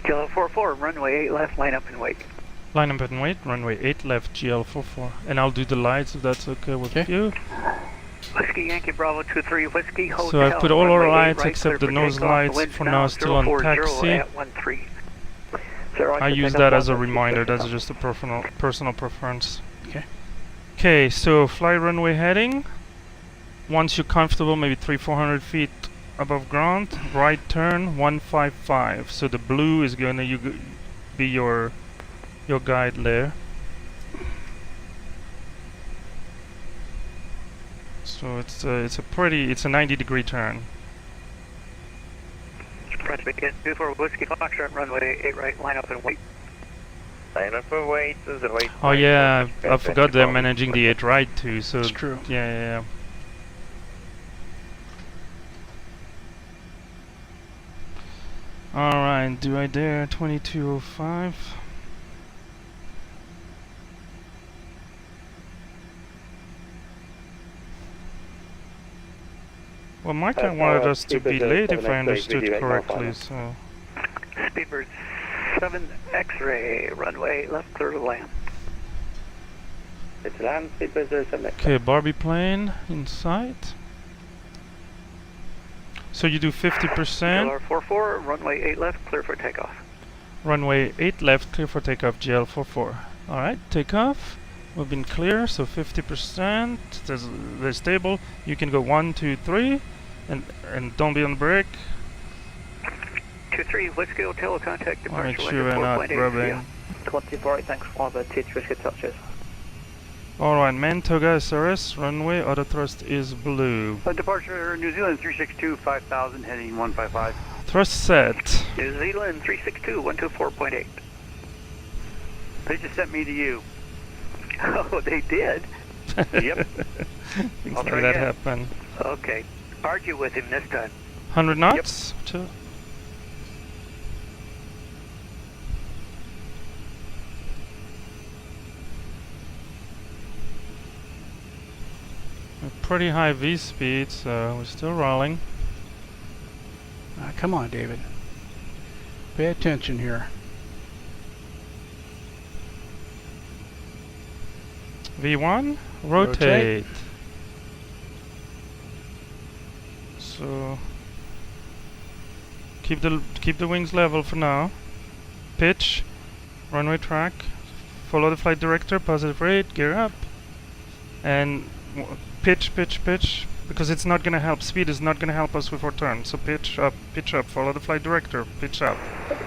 GL44, runway 8 left. Line up and wait. Line up and wait. Runway 8 left. GL44. And I'll do the lights if that's okay with you. Whiskey Yankee Bravo 23 Whiskey Hotel. So I've put all our lights right, except the for nose takeoff. lights Winds for now now still on 040 taxi. at 13. Sir, I use that as a reminder. That's just a personal preference. Okay. Okay, so fly runway heading. Once you're comfortable, maybe 300-400 feet above ground, right turn 155. So the blue is gonna be your guide there. So it's a 90-degree turn. Press begin. 24 Whiskey Foxtrot, runway 8 right, line up and wait. Line up and wait. Wait. Oh yeah, I forgot they're managing the 8 right too. So That's true. Yeah. All right, do I dare 2205? Well, Mike, I wanted us to be late if I understood correctly, so... Speedbird 7 X-ray, runway left, clear to land. It's land, Speedbird 07 X-ray. Okay, Barbie plane in sight. So you do 50%. GL44, runway 8 left, clear for takeoff. Runway 8 left, clear for takeoff, GL44. Alright, takeoff. We've been clear, so 50%. They're stable. You can go 1, 2, 3, and don't be on the brake. 23 Whiskey Hotel, contact departure. Make sure we're not rubbing. 24, thanks for the teach Whiskey touches. Alright, man, Toga SRS, runway, auto thrust is blue. Departure New Zealand 362, 5000, heading 155. Thrust set. New Zealand 362, 124.8. They just sent me to you. Oh, they did? Yep. Things I'll like try that again. happen. Okay. Argue with him this time. 100 knots? Yep. Pretty high V speed, so we're still rolling. Come on, David. Pay attention here. V1, rotate. So keep the wings level for now. Pitch, runway track. Follow the flight director. Positive rate. Gear up. And pitch, because it's not going to help. Speed is not going to help us with our turn. So pitch up, follow the flight director, pitch up.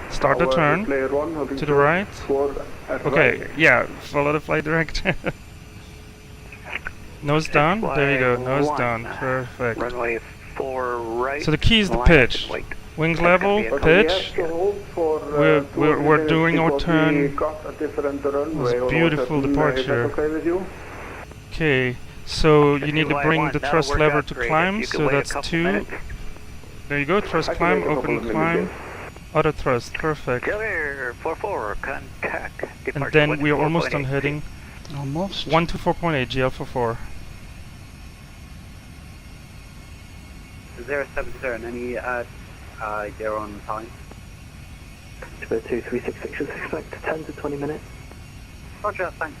Start the turn to the right. Okay, yeah, follow the flight director. Nose down, there you go, nose down, perfect. Runway 4 right. So the key is the pitch. Wings level, pitch. We're doing our turn. It was beautiful departure. Okay. So you need to bring the thrust lever to climb, so that's 2. There you go, thrust climb, open climb, auto thrust, perfect. Clear, 44, contact departure. And then we are almost on heading. Almost? 124.8, GL44. 070, any They're on time. 2366, expect 10 to 20 minutes. Roger, thanks.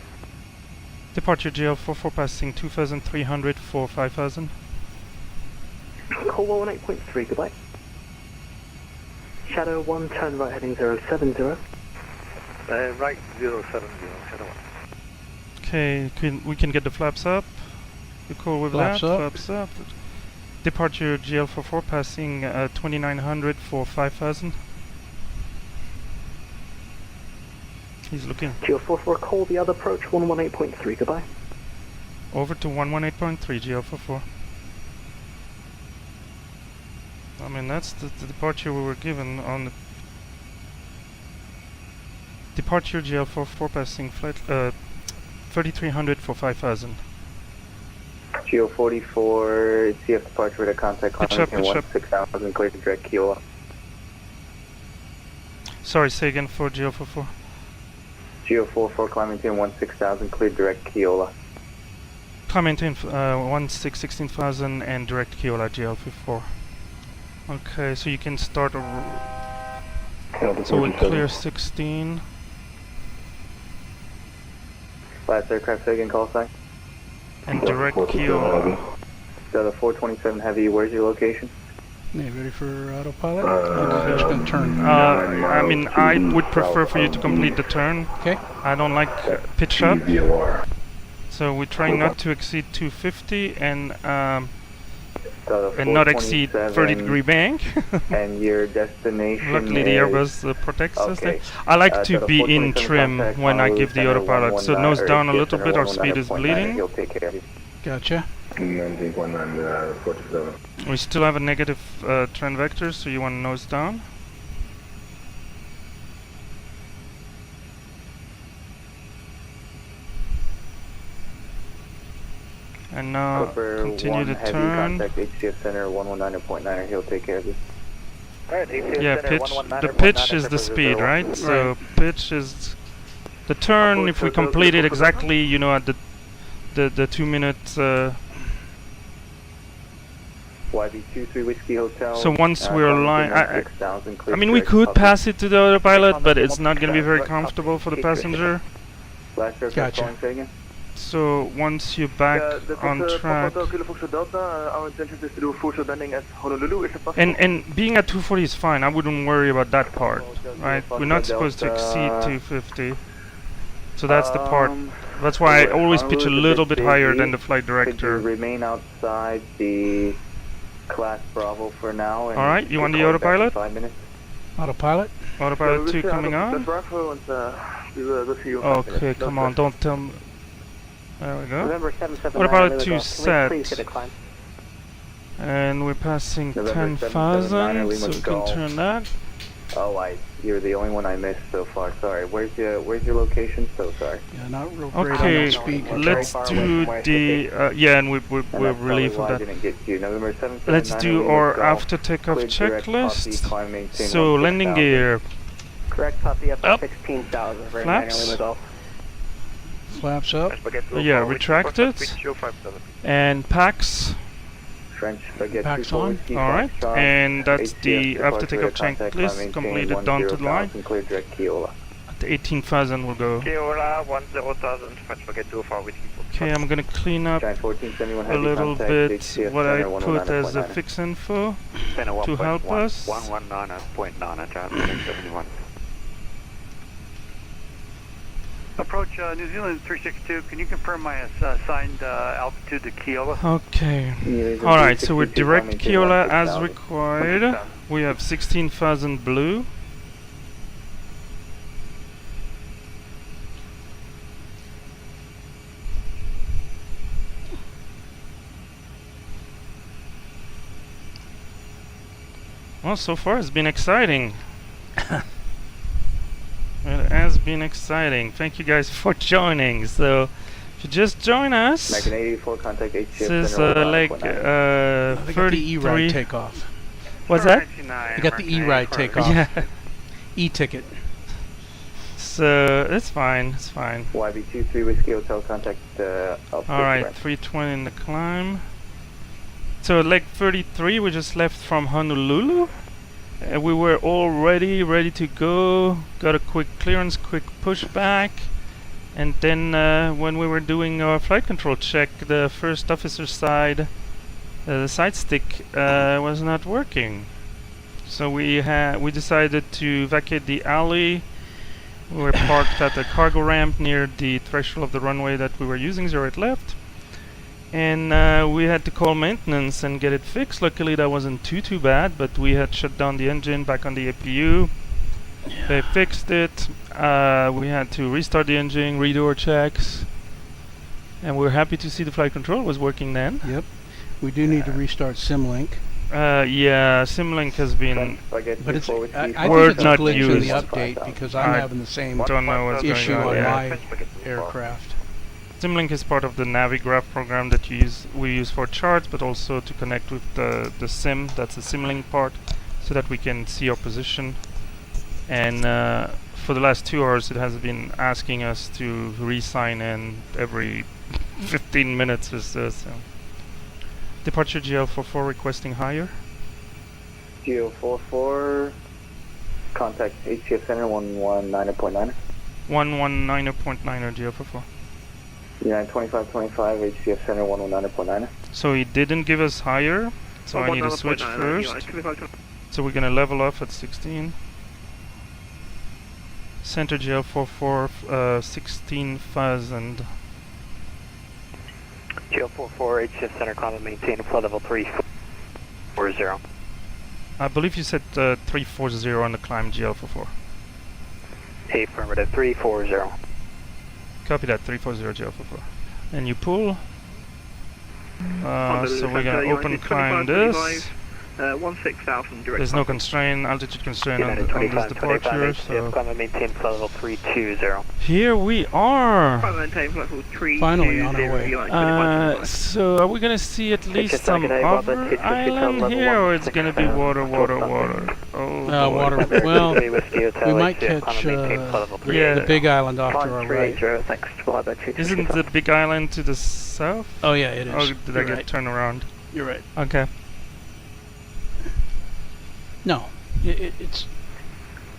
Departure GL44 passing 2,300 for 5,000. Call 118.3, goodbye. Shadow 1, turn right heading 070. Right 070, Shadow 1. Okay, we can get the flaps up. You cool with Flaps that? up. Flaps up. Departure GL44 passing 2,900 for 5,000. He's looking. GL44, call the other approach 118.3, goodbye. Over to 118.3 GL44. I mean, that's the departure we were given on the departure GL44 passing flight 3,300 for 5,000. GO44, CF departure with a contact Pitch up, climbing pitch up. 16,000, clear to direct Kiowa. Sorry, say again for GL44. GO44 climbing to 16,000, clear direct Kiowa. Maintain 16,000 and direct Kiola GL44. Okay, so you can start a so we clear 16. Last aircraft again, call sign. And direct Kiola. So the 427 Heavy, where's your location? Yeah, ready for autopilot? I'm just going to turn. I mean, I would prefer for you to complete the turn. Okay. I don't like pitch up. So we're trying not to exceed 250 and not exceed 30-degree bank. And your destination. Luckily the Airbus protects us there. I like to so be the in 427 trim contact when I give the Honolulu autopilot. So Center nose 119 down a or little bit, our speed is 119.9, bleeding. He'll take care of you. Gotcha. We still have a negative trend vector, so you want to nose down. And now continue the heavy turn. Contact HCF Center 119.9, he'll take care of you. Alright, Yeah, pitch. The pitch is the speed, right? So pitch is the turn. If we complete it exactly, you know, at the 2 minutes. YB23 Whiskey Hotel. So once we're aligned, I mean, we could pass it to the autopilot, but it's not going to be very comfortable for the passenger. Gotcha. So once you're back on track, Our intention is to do a full landing at Honolulu. Is it possible? and being at 240 is fine. I wouldn't worry about that part, right? We're not supposed to exceed 250. So that's the part. That's why I always pitch a little bit higher than the flight director. Remain outside the class Bravo for now. All right, you want the autopilot? 5 minutes. Autopilot? Autopilot 2 coming on. Okay, come on, don't tell me. There we go. Autopilot 2 set. And we're passing 10,000, so we can turn that. Oh, you're the only one I missed so far. Sorry. Where's your location? So sorry. Yeah, not real great on Okay, that speed control. let's do the yeah, and we're relieved of that. Let's do our after takeoff checklist. So landing gear. Correct, copy up Up. 16,000. Flaps. Flaps up. Yeah, retract it. And packs. Packs on. Alright, and that's the after takeoff checklist completed down to the line. At 18,000 we'll go. Kiola 10,000, French forget too far with people. Okay, I'm gonna clean up a little bit what I put as a fix info to help us. 119.9, Approach New Zealand 362. Can you confirm my assigned altitude to Kiola? Okay. Alright, so we're direct Kiola as required. We have 16,000 blue. Well, so far it's been exciting. It has been exciting. Thank you guys for joining. So, if you just join us, this is like I got the 33. E-ride takeoff. What's that? I got the E-ride takeoff. Yeah. E-ticket. So it's fine. It's fine. YB23 Whiskey Hotel contact. All right, 320 in the climb. So like 33, we just left from Honolulu. We were all ready to go. Got a quick clearance, quick pushback. And then when we were doing our flight control check, the first officer side, the side stick was not working. So we decided to vacate the alley. We were parked at the cargo ramp near the threshold of the runway that we were using, 08 left. And we had to call maintenance and get it fixed. Luckily that wasn't too bad, but we had shut down the engine back on the APU. Yeah. They fixed it. We had to restart the engine, redo our checks. And we're happy to see the flight control was working then. Yep. We do need to restart SimLink. Yeah, SimLink has been But it's, I word think it's not a glitch in the used. update because I'm having the same Don't know what's issue going on. on Yeah. my aircraft. SimLink is part of the Navigraph program that we use for charts, but also to connect with the sim. That's the SimLink part, so that we can see our position. And for the last 2 hours, it has been asking us to re-sign in every 15 minutes or so. Departure GL44 requesting higher. GL44, contact HCF Center 119.9. 119.9 GL44. United 2525, HCF Center 119.9. So he didn't give us higher, so I need to switch first. So we're gonna level off at 16. Center GL44, 16,000. GL44, HCF Center, common maintain flight level 340. I believe you said 340 on the climb GL44. Affirmative, 340. Copy that, 340 GL44. And you pull. So we're gonna open climb this. 16,000 direct. There's no constraint, altitude constraint on this departure, so maintain flight level 320. here we are. Finally on our way. So are we gonna see at least some other island here, or it's gonna be water? Oh, Water. Well, we might catch the big island off to our right. Isn't the big island to the south? Oh yeah, it is. Oh, did I get turned around? You're right. Okay. No, it's...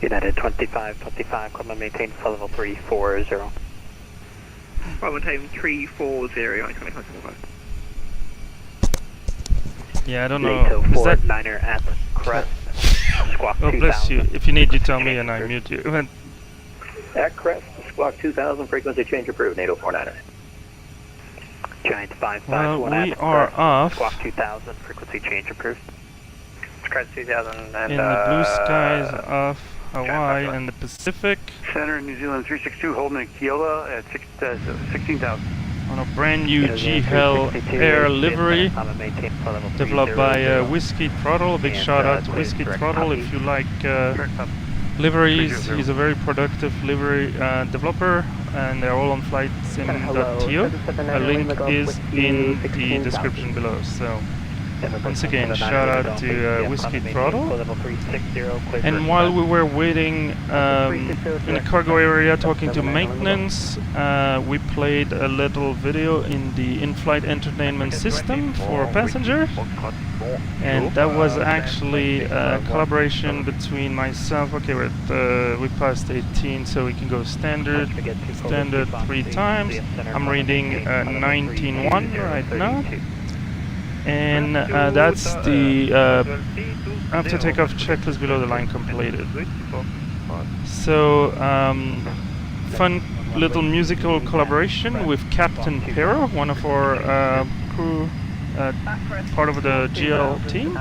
United 2525, common maintain flight level 340. Maintain 340, United 2525. Yeah, I don't know. Is that... Niner at crest, squawk 2000. Oh, bless you. If you need, you tell me and I mute you. At crest, squawk 2000, frequency change approved, NATO 49er. Giant 551 well, we at are crest, off. Squawk 2000, frequency change approved. Crest 2000 and in the blue skies of Hawaii and the Pacific. Center New Zealand 362 holding at Kiowa at 16,000. On a brand new G-Hell Air livery developed by Whiskey Throttle. A big shout out to Whiskey Throttle. If you like liveries, he's a very productive livery developer, and they're all on flightsim.to. A link is in the description below. So once again, shout out to Whiskey Throttle. And while we were waiting in the cargo area talking to maintenance, we played a little video in the in-flight entertainment system for passengers. And that was actually a collaboration between myself. Okay, we passed 18, so we can go standard 3 times. I'm reading 19.1 right now. And that's the after takeoff checklist below the line completed. So fun little musical collaboration with Captain Pero, one of our crew, part of the GL team.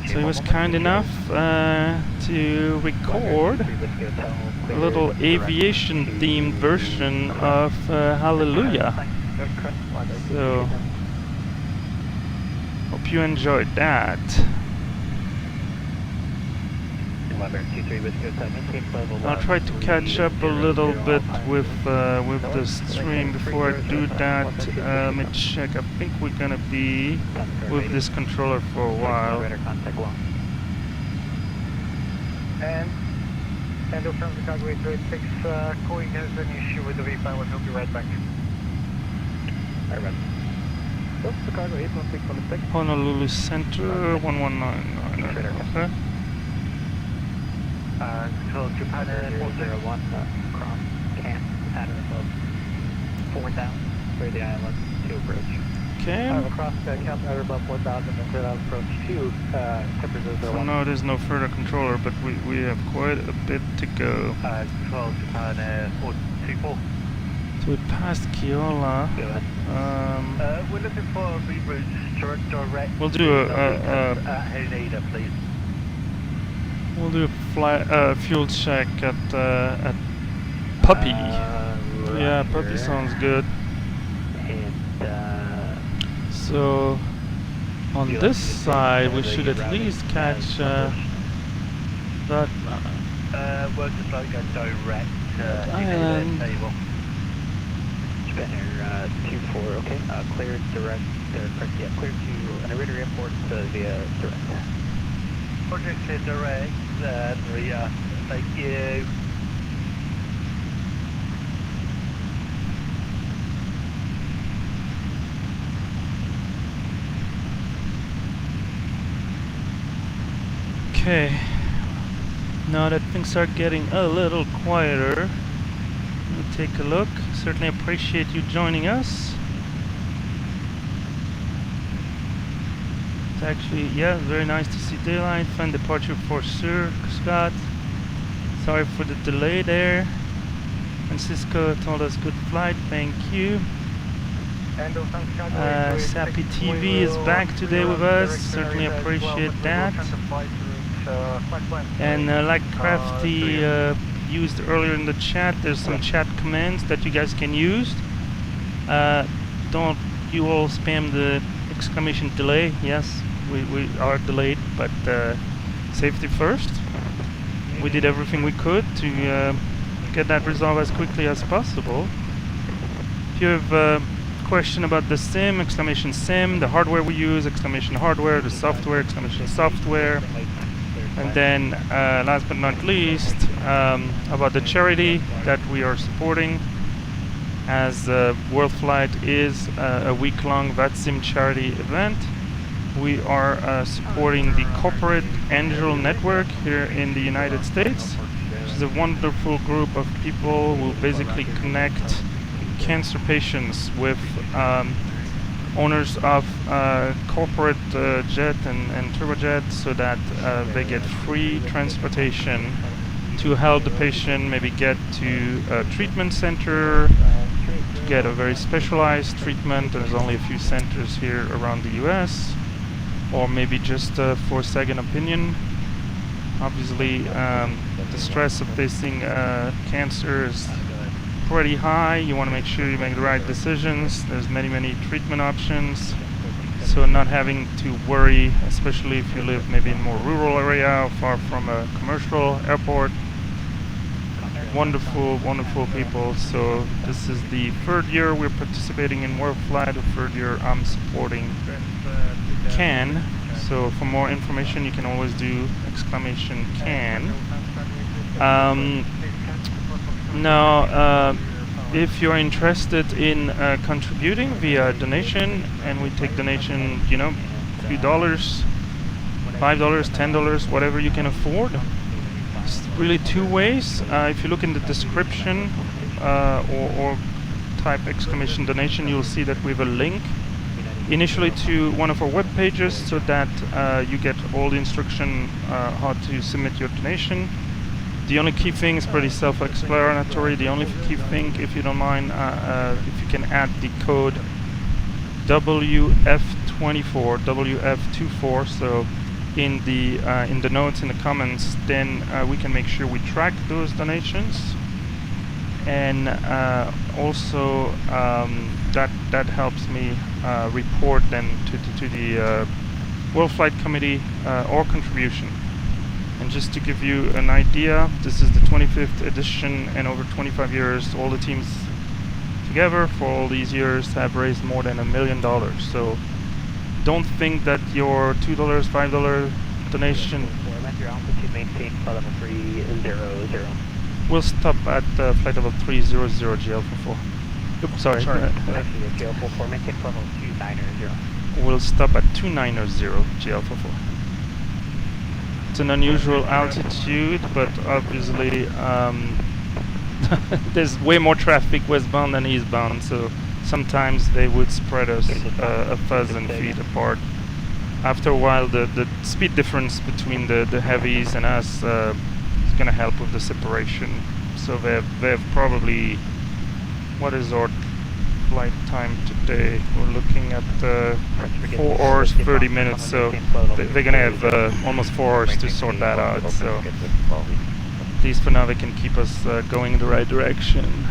So he was kind enough to record a little aviation-themed version of Hallelujah. So hope you enjoyed that. I'll try to catch up a little bit with the stream. Before I do that, let me check. I think we're gonna be with this controller for a while. And from the cargo 836, Coing has an issue with the V-pilot. We'll be right back. Chicago 816 Honolulu Center 1199. Okay. Control Japan 401 cross camp pattern above 4,000 for the island to approach. Okay. Across camp pattern above 4,000 and clear out approach 2, temperature For now, there's no further controller, but we have quite a bit to go. Control Japan 424. So we passed Keola. We're looking for a reroute direct. We'll do a Haneda, please. we'll do a fuel check at Puppy. Yeah, Puppy sounds good. So on this side, we should at least catch that We're just like a direct island. table. Spinner 24, okay. Cleared direct, cleared to an Iridium Airport via direct. Project to direct, Ria. Thank you. Okay, now that things are getting a little quieter, we'll take a look. Certainly appreciate you joining us. It's actually, yeah, very nice to see daylight. Fun departure for Sir Scott. Sorry for the delay there. Francisco told us good flight, thank you. Sappy TV is back today with us. Certainly appreciate that. And like Crafty used earlier in the chat, there's some chat commands that you guys can use. Don't you all spam the exclamation delay. Yes, we are delayed, but safety first. We did everything we could to get that resolved as quickly as possible. If you have a question about the SIM, exclamation SIM, the hardware we use, exclamation hardware, the software, exclamation software. And then, last but not least, about the charity that we are supporting, as WorldFlight is a week-long VATSIM charity event. We are supporting the Corporate Angel Network here in the United States, which is a wonderful group of people who basically connect cancer patients with owners of corporate jet and turbojet, so that they get free transportation to help the patient maybe get to a treatment center, to get a very specialized treatment. There's only a few centers here around the US, or maybe just for second opinion. Obviously, the stress of facing cancer is pretty high. You want to make sure you make the right decisions. There's many treatment options, so not having to worry, especially if you live maybe in a more rural area or far from a commercial airport. Wonderful people. So this is the third year we're participating in WorldFlight. The third year I'm supporting CAN. So for more information you can always do exclamation CAN. Now, if you're interested in contributing via donation, and we take donation, you know, a few dollars, $5, $10, whatever you can afford. It's really two ways. If you look in the description or type exclamation donation, you'll see that we have a link initially to one of our web pages, so that you get all the instruction how to submit your donation. The only key thing is pretty self-explanatory. The only key thing, if you don't mind, if you can add the code WF24, WF24, so in the notes, in the comments, then we can make sure we track those donations, and also that helps me report then to the WorldFlight committee or contribution. And just to give you an idea, this is the 25th edition, and over 25 years, all the teams together for all these years have raised more than $1 million. So don't think that your $2, $5 donation will stop at flight level 300 GL44. Sorry. Actually, a GL44, maintain level 290. We'll stop at 290 GL44. It's an unusual altitude, but obviously there's way more traffic westbound than eastbound, so sometimes they would spread us 1,000 feet apart. After a while, the speed difference between the heavies and us is going to help with the separation. So they've probably, what is our flight time today? We're looking at 4 hours 30 minutes, so they're going to have almost 4 hours to sort that out. So at least for now they can keep us going in the right direction.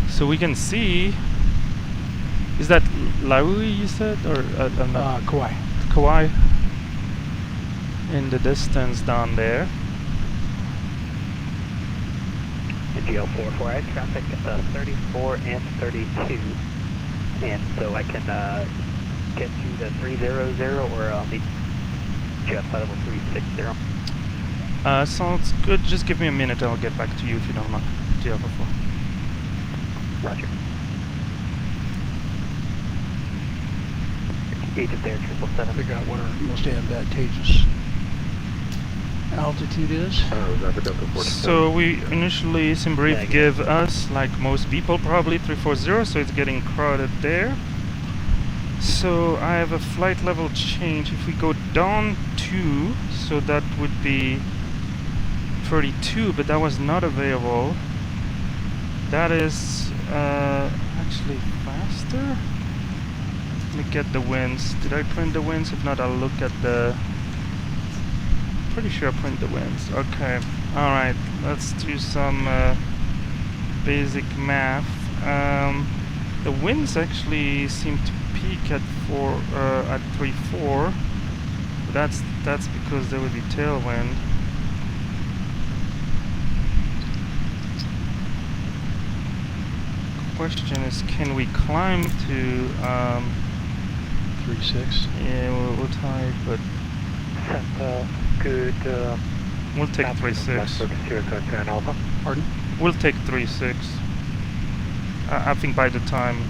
So we can see, is that Laui you said, or Kauai. Kauai in the distance down there. The GL44, I have traffic at 34 and 32, and so I can get to the 300 or I'll need jet flight level 360. Sounds good. Just give me a minute. I'll get back to you if you don't mind. GL44. Roger. Agent there, 777. Figure out what our most advantageous altitude is. So we initially, Simbrief give us, like most people, probably 340, so it's getting crowded there. So I have a flight level change. If we go down 2, so that would be 32, but that was not available. That is actually faster. Let me get the winds. Did I print the winds? If not, I'll look at the... Pretty sure I print the winds. Okay. Alright, let's do some basic math. The winds actually seem to peak at 3.4. That's because there would be tailwind. Question is, can we climb to 3.6? Yeah, we'll try it, but good. We'll take 3.6. Pardon? We'll take 3.6. I think by the time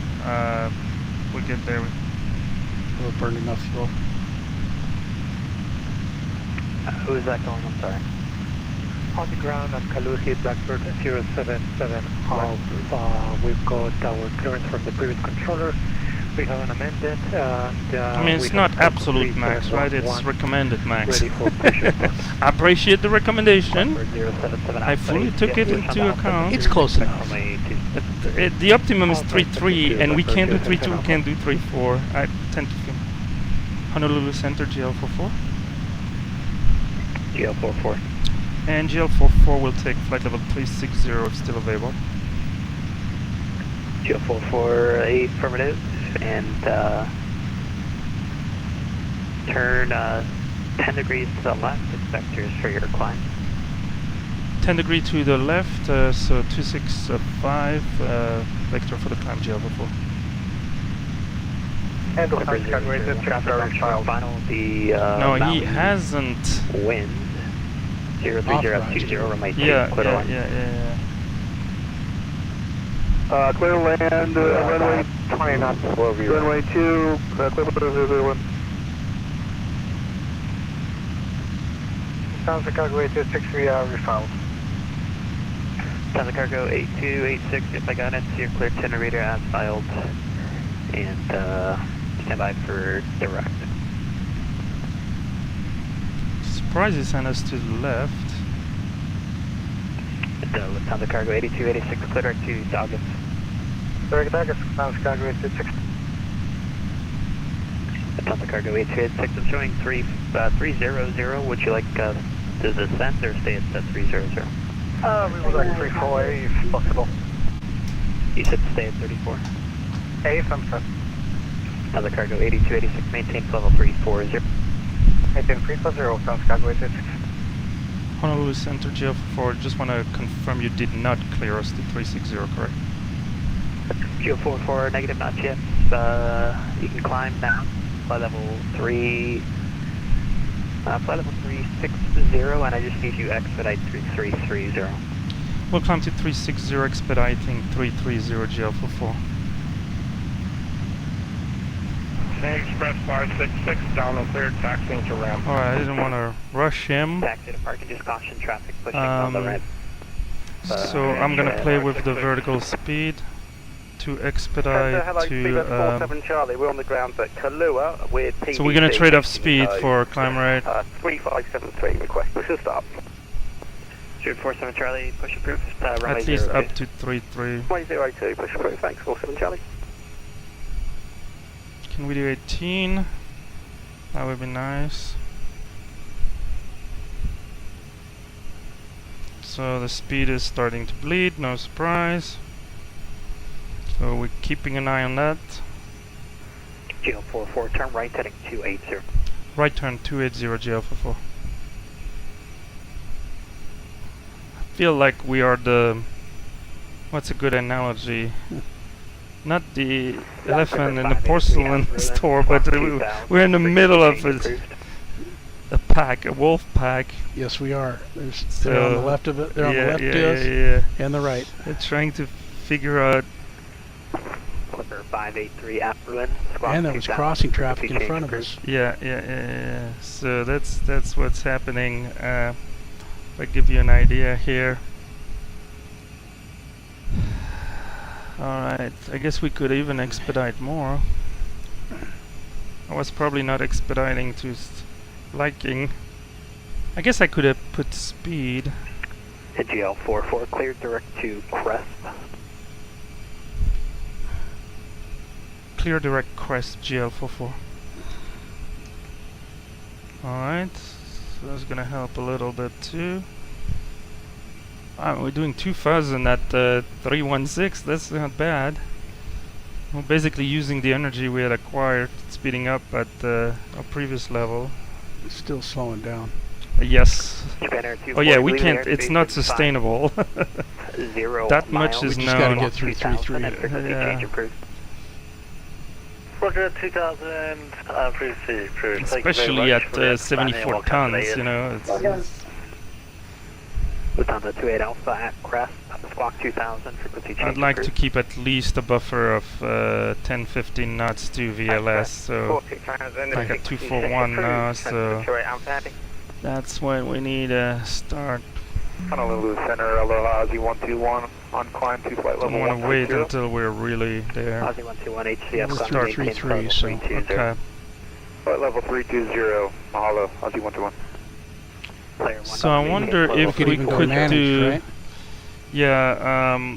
we get there, We'll burn enough fuel. Who is that going? I'm sorry. On the ground at Kaluhi, Blackbird 077 half. We've got our clearance from the previous controller. We have an amended, and I mean, it's not absolute max, right? It's recommended max. I appreciate the recommendation. I fully took it into account. It's close enough. The optimum is 3.3, and we can't do 3.2, we can't do 3.4. I tend to think. Honolulu Center, GL44. GL44. And GL44 will take flight level 360 if still available. GL44, affirmative, and turn 10 degrees to the left, vectors for your climb. 10 degrees to the left, so 265 vector for the climb, GL44. And the final, the no, he hasn't. Wind 03020 remain Yeah. clear land, runway 20 knots. Runway 2, clear 1. Sounds like cargo 826, refound. Sounds cargo 8286, if I got it, so you're clear 10 radar as filed. And stand by for direct. Surprised he sent us to the left. Lufthansa cargo 8286, clear direct to Doggett. Direct Doggett, Lufthansa cargo 826. Lufthansa cargo 8286, I'm showing 300. Would you like to descend or stay at 300? We would like 34A if possible. You said stay at 34? A if I'm set. Lufthansa cargo 8286, maintain level 340. Maintain 340, Lufthansa cargo 826. Honolulu Center, GL44, just want to confirm you did not clear us to 360, correct? GL44, negative, not yet. You can climb now. Flight level 360, and I just need you expedite 330. We'll climb to 360, expediting 330 GL44. Express 566, down cleared, taxiing to ramp. Alright, I didn't want to rush him. Taxi to parking, just caution traffic pushing on the ramp. So I'm gonna play with the vertical speed to expedite to. 47 Charlie, we're on the ground at Kailua with PDC. So we're gonna trade off speed for climb rate. 3573, request push and stop. 47 Charlie, push approved. Runway At least 02. up to 33. Runway 02, push approved, thanks, 47 Charlie. Can we do 18? That would be nice. So the speed is starting to bleed, no surprise. So we're keeping an eye on that. GL44, turn right heading 280. Right turn 280 GL44. I feel like we are the... What's a good analogy? Not the elephant in the porcelain store, but we're in the middle of a pack, a wolf pack. Yes, we are. They're on the left of it. They're on the left of us and the right. They're trying to figure out. Clipper 583 Afterland. And there was crossing traffic in front of us. Yeah. So that's what's happening. If I give you an idea here. Alright, I guess we could even expedite more. I was probably not expediting to liking. I guess I could have put speed. GL44 cleared direct to Crest. Clear direct Crest GL44. Alright, so that's gonna help a little bit too. We're doing 2000 at 316, that's not bad. We're basically using the energy we had acquired, speeding up at our previous level. It's still slowing down. Yes. Oh yeah, we can't, it's not sustainable. That much is known. We just gotta known. get through 3-3. Yeah. Roger, 2000, approved. Especially at 74 tons, you know. It's Lufthansa 28 Alpha at Crest, Squawk 2000, frequency change. I'd like to keep at least a buffer of 10-15 knots to VLS, so I got 241 now, so that's when we need to start. Honolulu Center, aloha, Aussie 121, on climb to flight level 1. I want to wait until we're really there. Aussie 121 HCF, we'll start 3-3, so okay. Flight level 320, mahalo, Aussie 121. So I wonder if we could manage, do, right? yeah.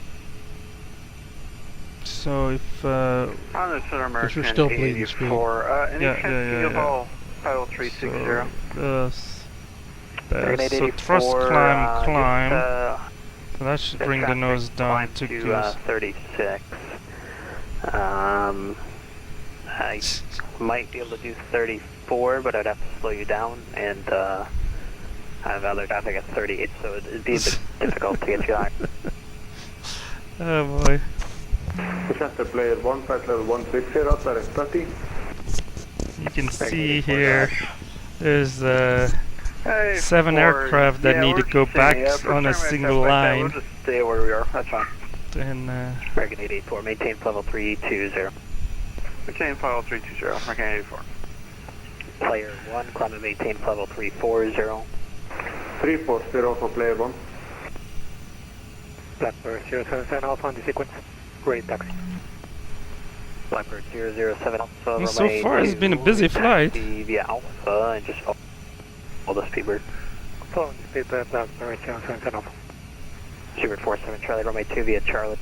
So if because we're still bleeding speed. Title 360. So thrust climb. So that should bring the nose down to 36. I might be able to do 34, but I'd have to slow you down, and I have other traffic at 38, so it'd be a bit difficult to get you out. Oh boy. Chester player 1, flight level 160, outside at 30. You can see here, there's 7 aircraft that need to go back on a single line. We'll just stay where we are, that's fine. Then, American 884, maintain level 320. Maintain level 320, American 884. Player 1, climb and maintain level 340. 340 for player 1. Blackbird 077 Alpha on the sequence. Ready taxi. Blackbird 007 Alpha. well, so far it's been a busy flight. Via Alpha and just follow the speedbird. Follow the speedbird, Blackbird 077 Alpha. Seabird 47 Charlie, runway 2 via Charlie.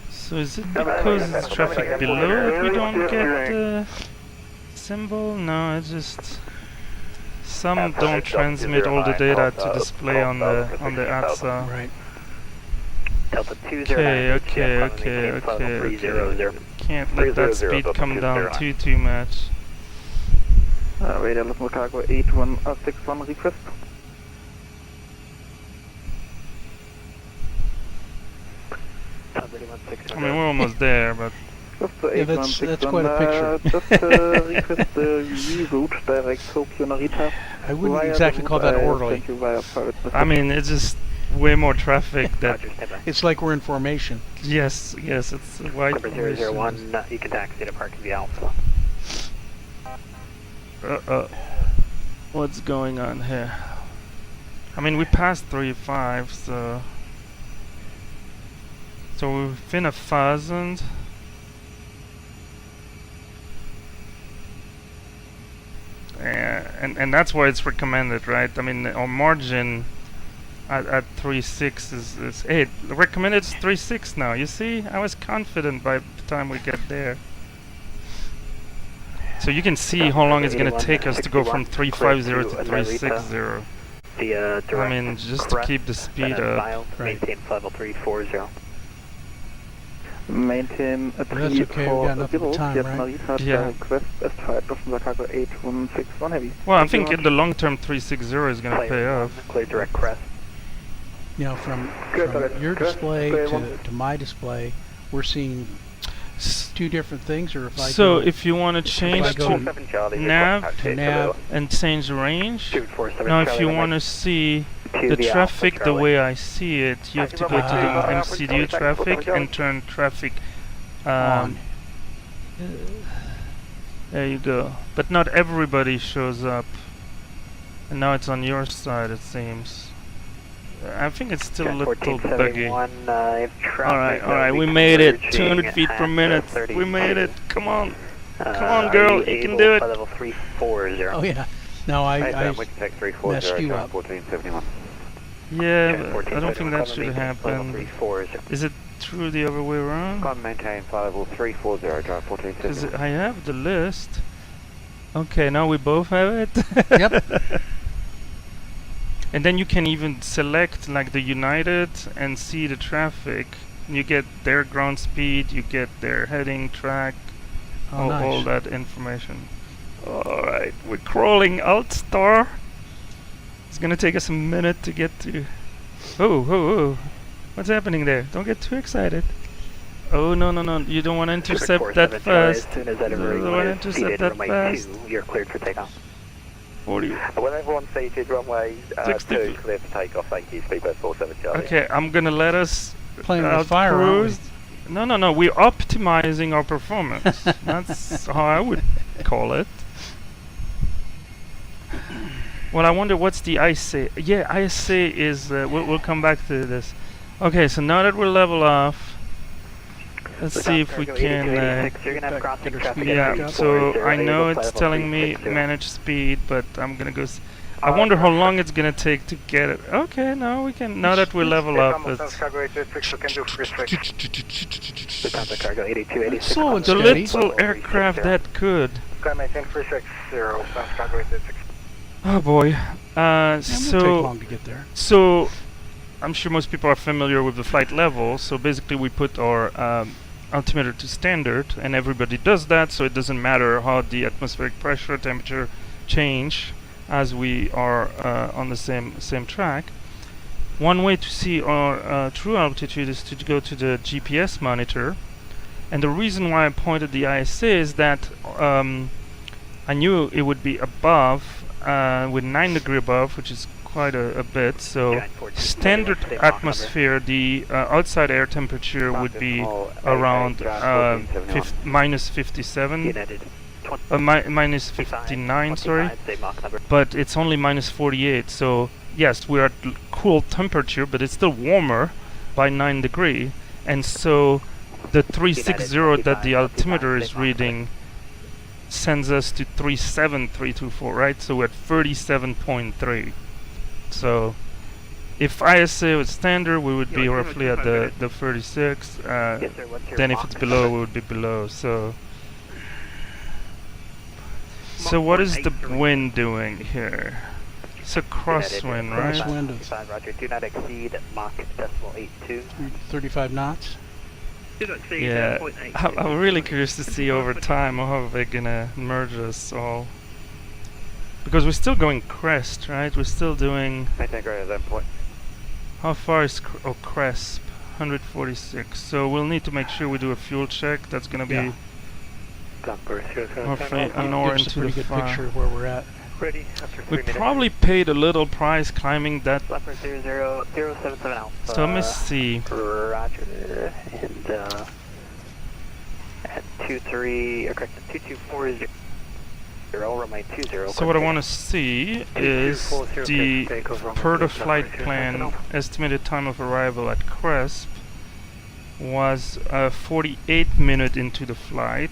So is it because it's traffic below that we don't get the symbol? No, it's just some don't transmit all the data to display on the ATSA. Right. Delta 209. Okay. Can't let that speed come down too much. Radar Looking Chicago 8161 request. I mean, we're almost there, but The to that's quite a picture. Just request the reroute direct Hope Narita. I wouldn't exactly call that orderly. I mean, it's just way more traffic that... It's like we're in formation. Yes, it's a wide... Number 001, you can taxi to Park View Alpha. What's going on here? I mean, we passed 3.5, so... So we're within 1,000. And that's why it's recommended, right? I mean, our margin at 3.6 is 8. The recommended is 3.6 now. You see, I was confident by the time we get there. So you can see how long it's going to take us to go from 3.50 to 3.60. I mean, just to keep the speed up. Maintain level 340. Maintain a Well, that's okay, we got enough of the time, right? Yeah. Request S5 cargo 8161 heavy. Well, I think in the long term 360 is going to pay off. Clear direct crest. You know, from your display to my display, we're seeing two different things, or if I so go, if you want to change to nav and change the range, now if you want to see the traffic the way I see it, you have to go to the MCDU traffic and turn traffic on. There you go. But not everybody shows up. And now it's on your side, it seems. I think it's still a little buggy. Alright, we made it. 200 feet per minute. We made it. Come on. Come on, girl. You can do it. Level 340. Oh, yeah. No, I messed you up. Yeah, but I don't think that should happen. Is it true the other way around? Maintain level 340, drive 1470. I have the list. Okay, now we both have it. Yep. And then you can even select like the United and see the traffic. You get their ground speed, you get their heading, track, all that information. Alright, we're crawling out star. It's gonna take us a minute to get to... Oh. What's happening there? Don't get too excited. Oh, no. You don't want to intercept that fast. You don't want to intercept that fast. You're cleared for takeoff. 40. When everyone's seated, runway 2 clear for takeoff, thank you, speedbird 47 Charlie. Okay, I'm gonna let us playing with fire, aren't we? No, we're optimizing our performance. That's how I would call it. Well, I wonder what's the ISA. Yeah, ISA is, we'll come back to this. Okay, so now that we're level off, let's see if we can, yeah, so I know it's telling me manage speed, but I'm gonna go, I wonder how long it's gonna take to get it. Okay, now we can, now that we're level up, it's... Slow and the steady. little aircraft that could. Oh boy. It won't take long to get there. So, I'm sure most people are familiar with the flight level, so basically we put our altimeter to standard, and everybody does that, so it doesn't matter how the atmospheric pressure, temperature change as we are on the same track. One way to see our true altitude is to go to the GPS monitor, and the reason why I pointed the ISA is that I knew it would be above, with 9 degrees above, which is quite a bit. So standard atmosphere, the outside air temperature would be around minus 57, minus 59, sorry, but it's only minus 48. So yes, we're at cool temperature, but it's still warmer by 9 degrees, and so the 360 that the altimeter is reading sends us to 37324, right? So we're at 37.3. So if ISA was standard, we would be roughly at the 36. Then if it's below, we would be below. So what is the wind doing here? It's a crosswind, right? Crosswind of Roger, do not exceed Mach 0.82. 35 knots. Yeah, I'm really curious to see over time how they're gonna merge us all. Because we're still going crest, right? We're still doing... Maintain greater than point. How far is Cresp? 146. So we'll need to make sure we do a fuel check. That's going to be roughly an hour Gives a into pretty the good file. picture of where we're at. Ready after 3 We minutes. probably paid a little price climbing that. Leopard 00077 Alpha. So let me see. Roger. And at 2240. Runway 20. So what I want to see is the per the flight plan estimated time of arrival at Cresp was 48 minutes into the flight.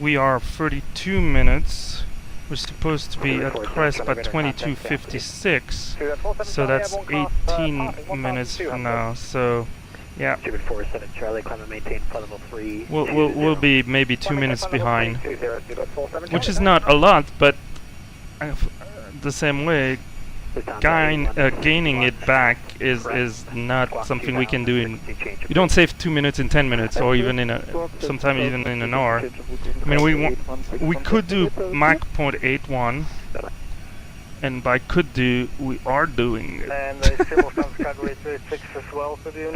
We are 32 minutes. We're supposed to be at Cresp at 22:56, so that's 18 minutes from now. So, yeah, 47 Charlie, climb and maintain flight level 3. we'll be maybe 2 minutes behind, which is not a lot, but the same way, gaining it back is not something we can do in. You don't save 2 minutes in 10 minutes, or even in sometimes even in an hour. I mean, we could do Mach 0.81, and by could do, we are doing it. And the simultaneous category 36 as well for the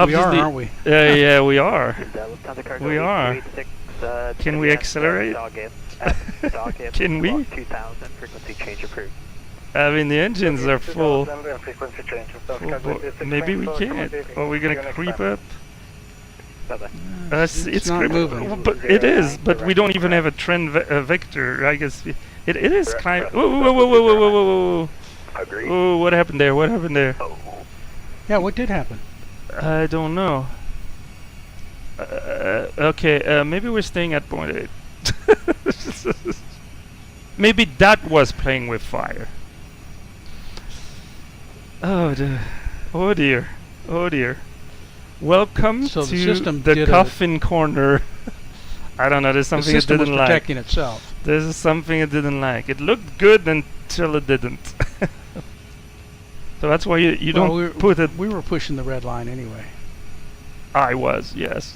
We are, aren't we? Yeah, we are. We are. Can we accelerate? Can we? 2000 frequency change approved. I mean, the engines are full. frequency change. Maybe we can't. Are we gonna creep up? It's not creeping. moving. But it is. But we don't even have a trend vector. I guess it is climbing. Whoa! Agreed. Oh, what happened there? What happened there? Yeah, what did happen? I don't know. Okay, maybe we're staying at 0.8. Maybe that was playing with fire. Oh dear. Oh dear. Oh dear. Welcome So the to system the did coffin corner. I don't know, there's something The it system was didn't like. protecting itself. There's something it didn't like. It looked good until it didn't. So that's why you Well, don't put it. We were pushing the red line anyway. I was, yes.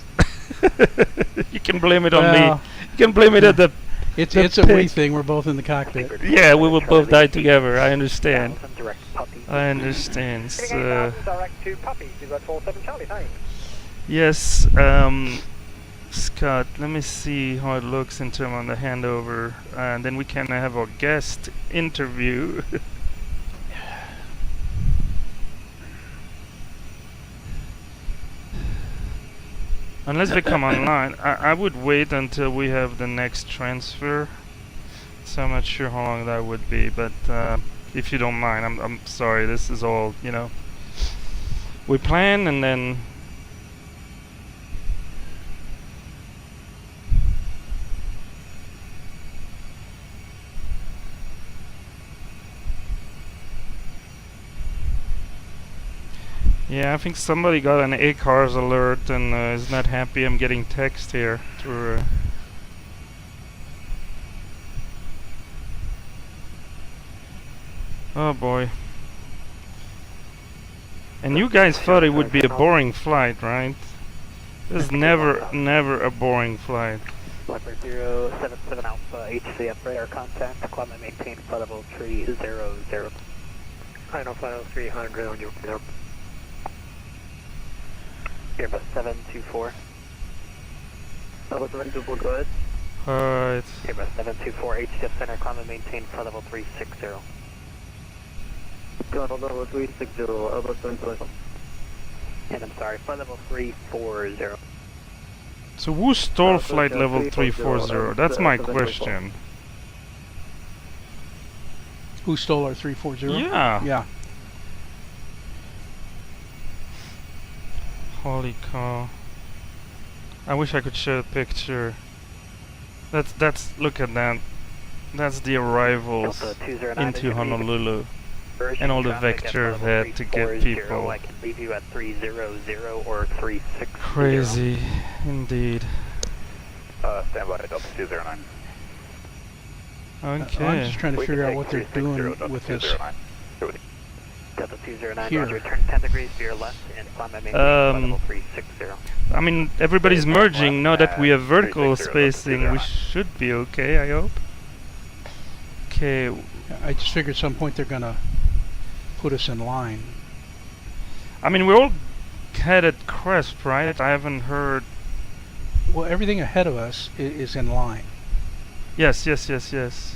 You can blame it on me. Well, You can blame it at the. It's the a we pit. thing. We're both in the cockpit. Yeah, we will both die together. I understand. Direct puppy. I understand. Direct to Puppy, 47 Charlie, thanks. Yes, Scott, let me see how it looks in terms of the handover, and then we can have our guest interview. Unless they come online, I would wait until we have the next transfer. So I'm not sure how long that would be, but if you don't mind, I'm sorry. This is all, you know. We plan and then. Yeah, I think somebody got an ACARS alert and is not happy. I'm getting text here through. Oh boy. And you guys thought it would be a boring flight, right? This is never a boring flight. Leopard 077 Alpha, HCF radar contact, climb and maintain flight level 300. Final flight level 300 on your radar. Airbus 724. Airbus 724, go ahead. Alright. Airbus 724, HCF center, climb and maintain flight level 360. Flight level 360, Airbus 724. And I'm sorry, flight level 340. So who stole flight level 340? That's my question. Who stole our 340? Yeah. Yeah. Holy cow. I wish I could show a picture. That's look at that. That's the arrivals into Honolulu. And all the vector had to get people. I can leave you at 300 or 360. Crazy, indeed. Stand by, Delta 209. Okay. I'm just trying to figure out what they're doing with this. Delta 209, Here. Roger, turn 10 degrees to your left and climb and maintain flight level 360. I mean, everybody's merging. Now that we have vertical spacing, we should be okay, I hope. Okay. I just figured at some point they're gonna put us in line. I mean, we're all headed crest, right? I haven't heard. Well, everything ahead of us is in line. Yes, yes, yes, yes.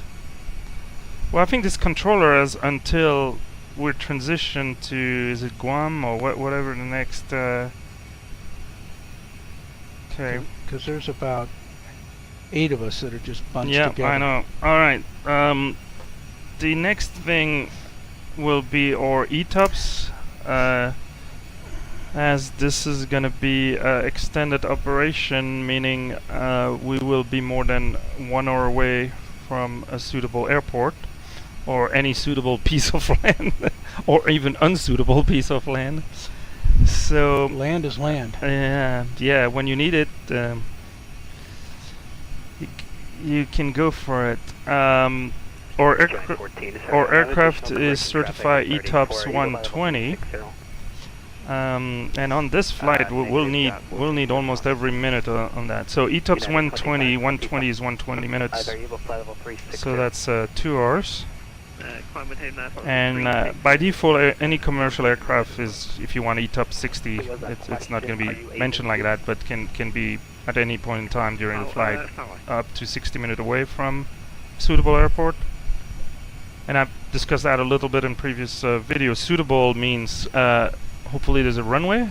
Well, I think this controller is until we're transitioned to, is it Guam or whatever the next. Okay. Because there's about 8 of us that are just bunched together. Yeah, I know. All right. The next thing will be our ETOPS. As this is going to be extended operation, meaning we will be more than 1 hour away from a suitable airport or any suitable piece of land or even unsuitable piece of land. So land is land. Yeah, when you need it, you can go for it. Our aircraft is certified ETOPS 120. And on this flight, we'll need almost every minute on that. So ETOPS 120 is 120 minutes. So that's 2 hours. And by default, any commercial aircraft is, if you want ETOPS 60, it's not going to be mentioned like that, but can be at any point in time during the flight up to 60 minutes away from suitable airport. And I've discussed that a little bit in previous videos. Suitable means hopefully there's a runway.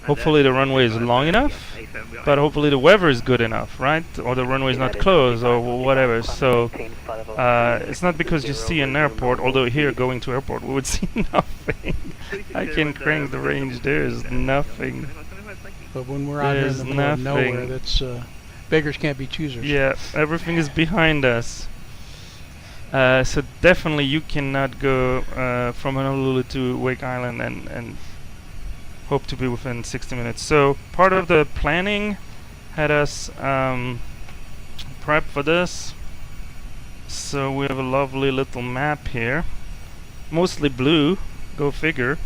Hopefully the runway is long enough, but hopefully the weather is good enough, right? Or the runway is not closed or whatever. So it's not because you see an airport, although here going to airport we would see nothing. I can crank the range, there is nothing. But when we're out here in the middle of nowhere, that's beggars can't be choosers. Yeah, everything is behind us. So definitely you cannot go from Honolulu to Wake Island and hope to be within 60 minutes. So part of the planning had us prep for this. So we have a lovely little map here, mostly blue. Go figure.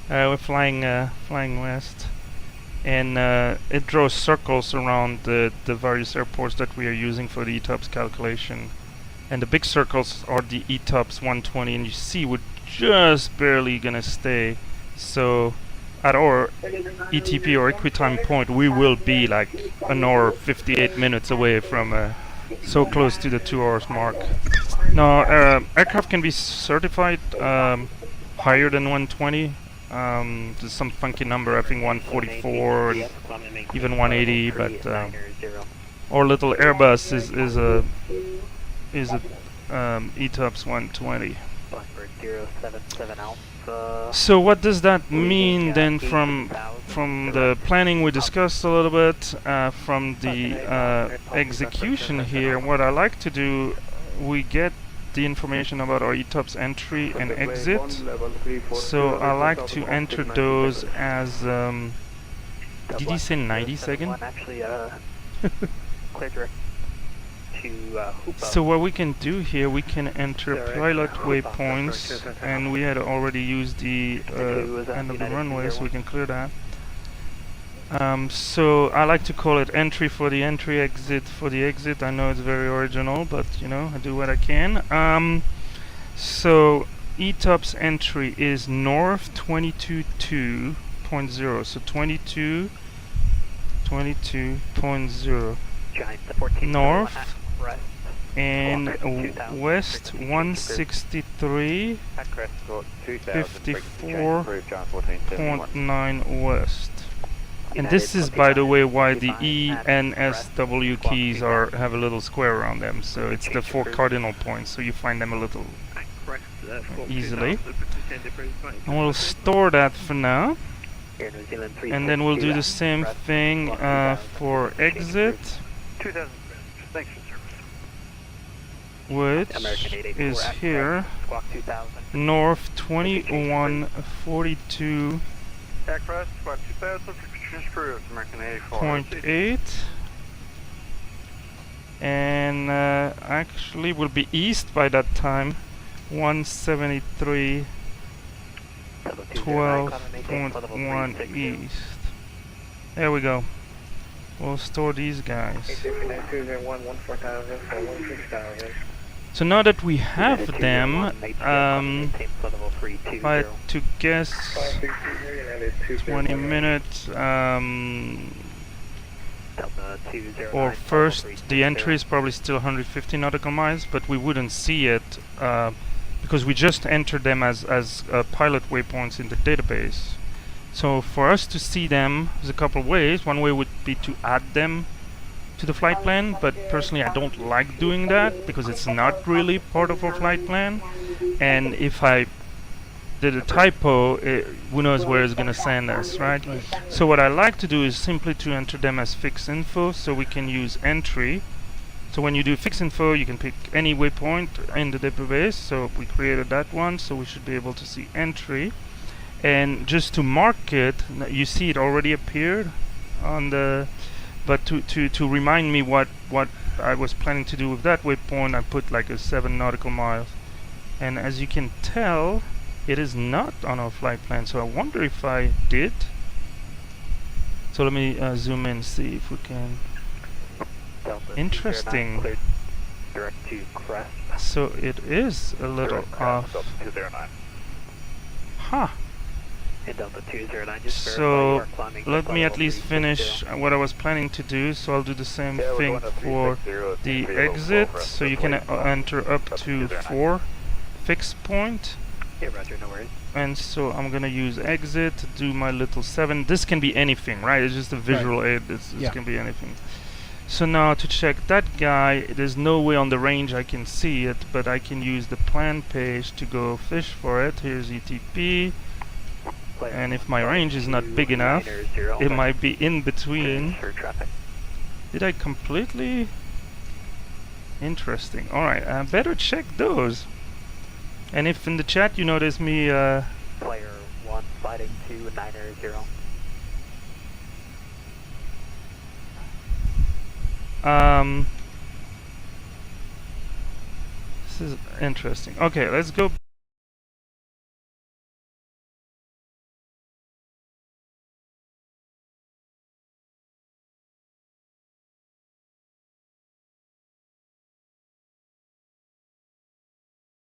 We're flying west, and it draws circles around the various airports that we are using for the ETOPS calculation. And the big circles are the ETOPS 120, and you see we're just barely gonna stay. So at our ETP or equitime point, we will be like an hour 58 minutes away from so close to the 2 hours mark. Now aircraft can be certified higher than 120. There's some funky number, I think 144 and even 180, but our little Airbus is a ETOPS 120. So what does that mean then from the planning we discussed a little bit, from the execution here? What I like to do, we get the information about our ETOPS entry and exit. So I like to enter those as did he say 90 seconds? So what we can do here, we can enter pilot waypoints, and we had already used the end of the runway, so we can clear that. So I like to call it entry for the entry, exit for the exit. I know it's very original, but you know, I do what I can. So ETOPS entry is north 22.2.0, so 22.0 north, and west 163 54.9 west. And this is, by the way, why the E and SW keys have a little square around them. So it's the 4 cardinal points, so you find them a little easily. And we'll store that for now. And then we'll do the same thing for exit, which is here, north 2142.8, and actually will be east by that time, 173 12.1 east. There we go. We'll store these guys. So now that we have them, if I had to guess 20 minutes, or first, the entry is probably still 150 nautical miles, but we wouldn't see it because we just entered them as pilot waypoints in the database. So for us to see them, there's a couple of ways. One way would be to add them to the flight plan, but personally I don't like doing that because it's not really part of our flight plan. And if I did a typo, who knows where it's going to send us, right? So what I like to do is simply to enter them as fixed info, so we can use entry. So when you do fixed info, you can pick any waypoint in the database. So we created that one, so we should be able to see entry. And just to mark it, you see it already appeared on the, but to remind me what I was planning to do with that waypoint, I put like a 7 nautical miles. And as you can tell, it is not on our flight plan, so I wonder if I did. So let me zoom in, see if we can. Interesting. So it is a little off. Huh. So let me at least finish what I was planning to do. So I'll do the same thing for the exit. So you can enter up to 4 fixed point. Yeah, Roger, no worries. And so I'm gonna use exit to do my little 7. This can be anything, right? It's just a visual aid. This can be anything. So now to check that guy, there's no way on the range I can see it, but I can use the plan page to go fish for it. Here's ETP. And if my range is not big enough, it might be in between. Did I completely? Interesting. Alright, I better check those. And if in the chat you notice me Player 1 sliding to 900. This is interesting. Okay, let's go